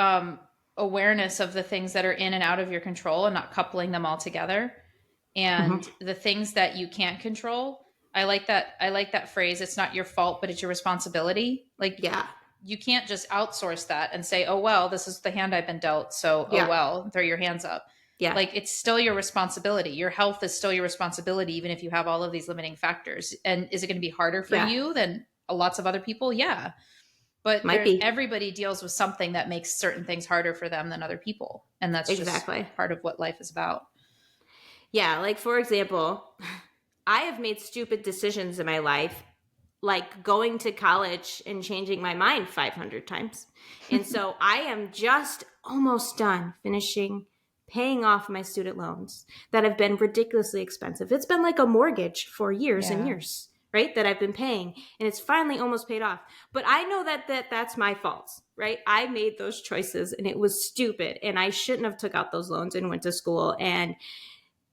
awareness of the things that are in and out of your control and not coupling them all together, and the things that you can't control. I like that phrase. It's not your fault, but it's your responsibility. You can't just outsource that and say, oh, well, this is the hand I've been dealt. So, oh, well, throw your hands up. Yeah. It's still your responsibility. Your health is still your responsibility, even if you have all of these limiting factors. And is it going to be harder for you than lots of other people? Yeah. But everybody deals with something that makes certain things harder for them than other people. And that's just part of what life is about. Yeah. For example, I have made stupid decisions in my life, like going to college and changing my mind 500 times. And so I am just almost done paying off my student loans that have been ridiculously expensive. It's been like a mortgage for years and years, right? That I've been paying, and it's finally almost paid off. But I know that's my fault, right? I made those choices and it was stupid, and I shouldn't have took out those loans and went to school. And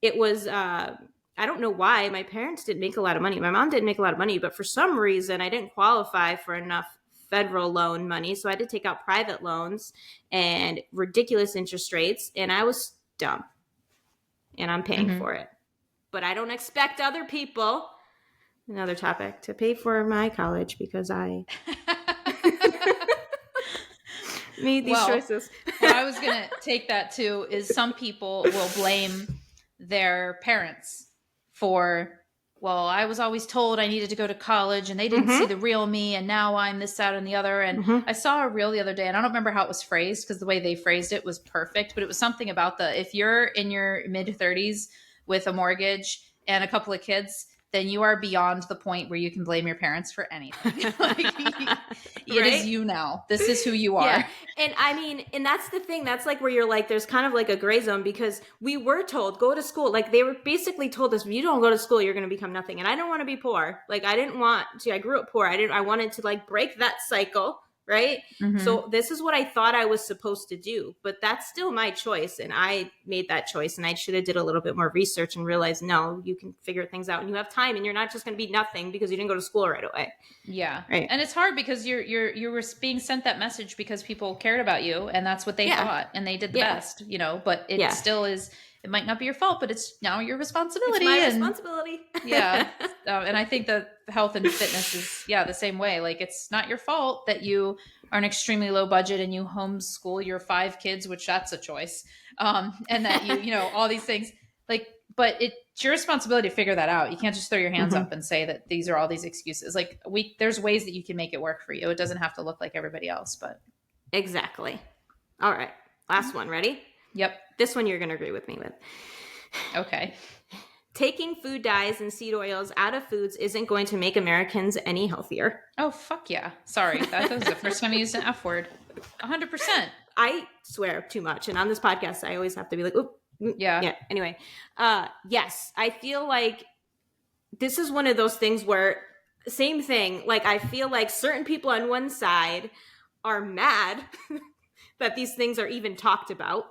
it was, I don't know why my parents didn't make a lot of money. My mom didn't make a lot of money, but for some reason I didn't qualify for enough federal loan money. So I had to take out private loans and ridiculous interest rates. And I was dumb, and I'm paying for it. But I don't expect other people, another topic, to pay for my college because I made these choices. What I was going to take that to is some people will blame their parents for, well, I was always told I needed to go to college and they didn't see the real me, and now I'm this, that, and the other. And I saw a reel the other day, and I don't remember how it was phrased because the way they phrased it was perfect, but it was something about if you're in your mid-30s with a mortgage and a couple of kids, then you are beyond the point where you can blame your parents for anything. It is you now. This is who you are. Yeah. And I mean, and that's the thing. That's where you're there's kind of a gray zone, because we were told, go to school. They were basically told us, if you don't go to school, you're going to become nothing. And I don't want to be poor. I didn't want to. I grew up poor. I wanted to break that cycle. Right? So this is what I thought I was supposed to do, but that's still my choice. And I made that choice, and I should have did a little bit more research and realized, no, you can figure things out and you have time, and you're not just going to be nothing because you didn't go to school right away. Yeah. Right. And it's hard because you were being sent that message because people cared about you, and that's what they thought, and they did the best, but it still is. It might not be your fault, but it's now your responsibility. It's my responsibility. Yeah. And I think that health and fitness is, the same way. It's not your fault that you are an extremely low budget and you homeschool your 5 kids, which that's a choice. And that you all these things but it's your responsibility to figure that out. You can't just throw your hands up and say that these are all these excuses. There's ways that you can make it work for you. It doesn't have to look like everybody else, but. Exactly. All right. Last one. Ready? Yep. This one you're going to agree with me with. Okay. taking food dyes and seed oils out of foods isn't going to make Americans any healthier. Oh, fuck yeah. Sorry. That was the first time I used an F word. 100%. I swear too much. And on this podcast, I always have to be like, oop. Yeah. Anyway, yes, I feel like this is one of those things where same thing. Like, I feel like certain people on one side are mad that these things are even talked about.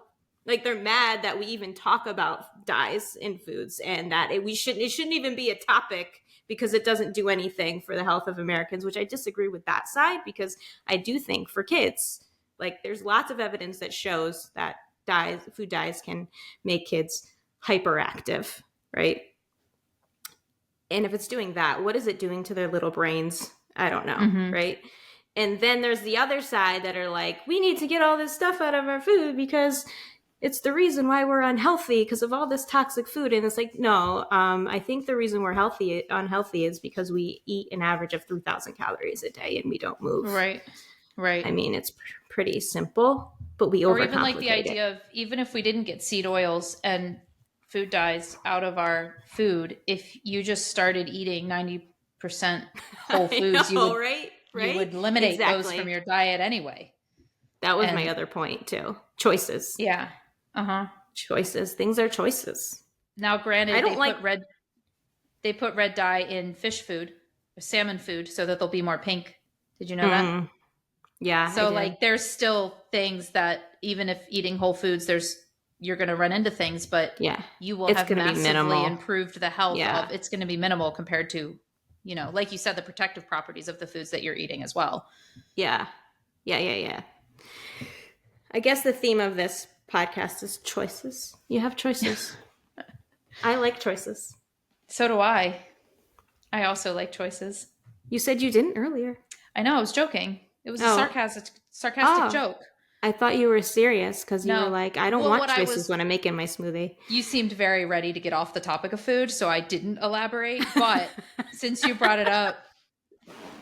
Like, they're mad that we even talk about dyes in foods, and that it shouldn't even be a topic because it doesn't do anything for the health of Americans, which I disagree with that side, because I do think for kids, like, there's lots of evidence that shows that food dyes can make kids hyperactive, right? And if it's doing that, what is it doing to their little brains? I don't know, right? And then there's the other side that are like, we need to get all this stuff out of our food because it's the reason why we're unhealthy because of all this toxic food. And it's like, no, I think the reason we're unhealthy is because we eat an average of 3,000 calories a day and we don't move. Right. I mean, it's pretty simple, but we overcomplicate it. Or even like the idea of, even if we didn't get seed oils and food dyes out of our food, if you just started eating 90% whole foods, you would eliminate those from your diet anyway. That was my other point too. Choices. Yeah. Choices. Things are choices. Now, granted, they put red dye in fish food, salmon food, so that they'll be more pink. Did you know that? Yeah. So like, there's still things that even if eating whole foods, you're going to run into things, but you will have massively improved the health of, it's going to be minimal compared to, you know, like you said, the protective properties of the foods that you're eating as well. Yeah. I guess the theme of this podcast is choices. You have choices. I like choices. So do I. I also like choices. You said you didn't earlier. I know. I was joking. It was a sarcastic joke. I thought you were serious because you were like, I don't want choices when I'm making my smoothie. You seemed very ready to get off the topic of food, so I didn't elaborate. But since you brought it up,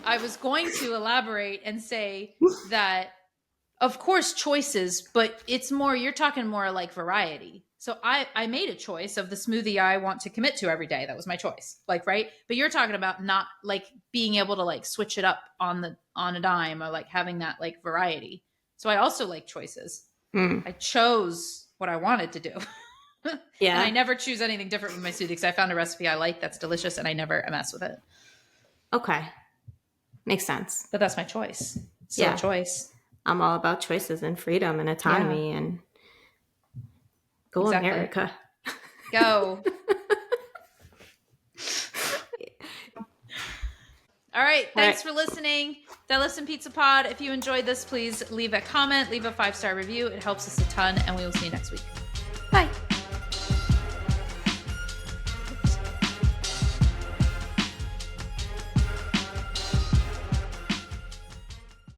I was going to elaborate and say that, of course, choices, but it's more, you're talking more like variety. So I made a choice of the smoothie I want to commit to every day. That was my choice. Like, right. But you're talking about not like being able to like switch it up on a dime, or like having that like variety. So I also like choices. I chose what I wanted to do. And I never choose anything different with my smoothie because I found a recipe I like that's delicious and I never mess with it. Okay. Makes sense. But that's my choice. Still a choice. I'm all about choices and freedom and autonomy and go America. Go. All right. Thanks for listening. Deadlifts and Pizza Pod. If you enjoyed this, please leave a comment, leave a 5-star review. It helps us a ton, and we will see you next week. Bye.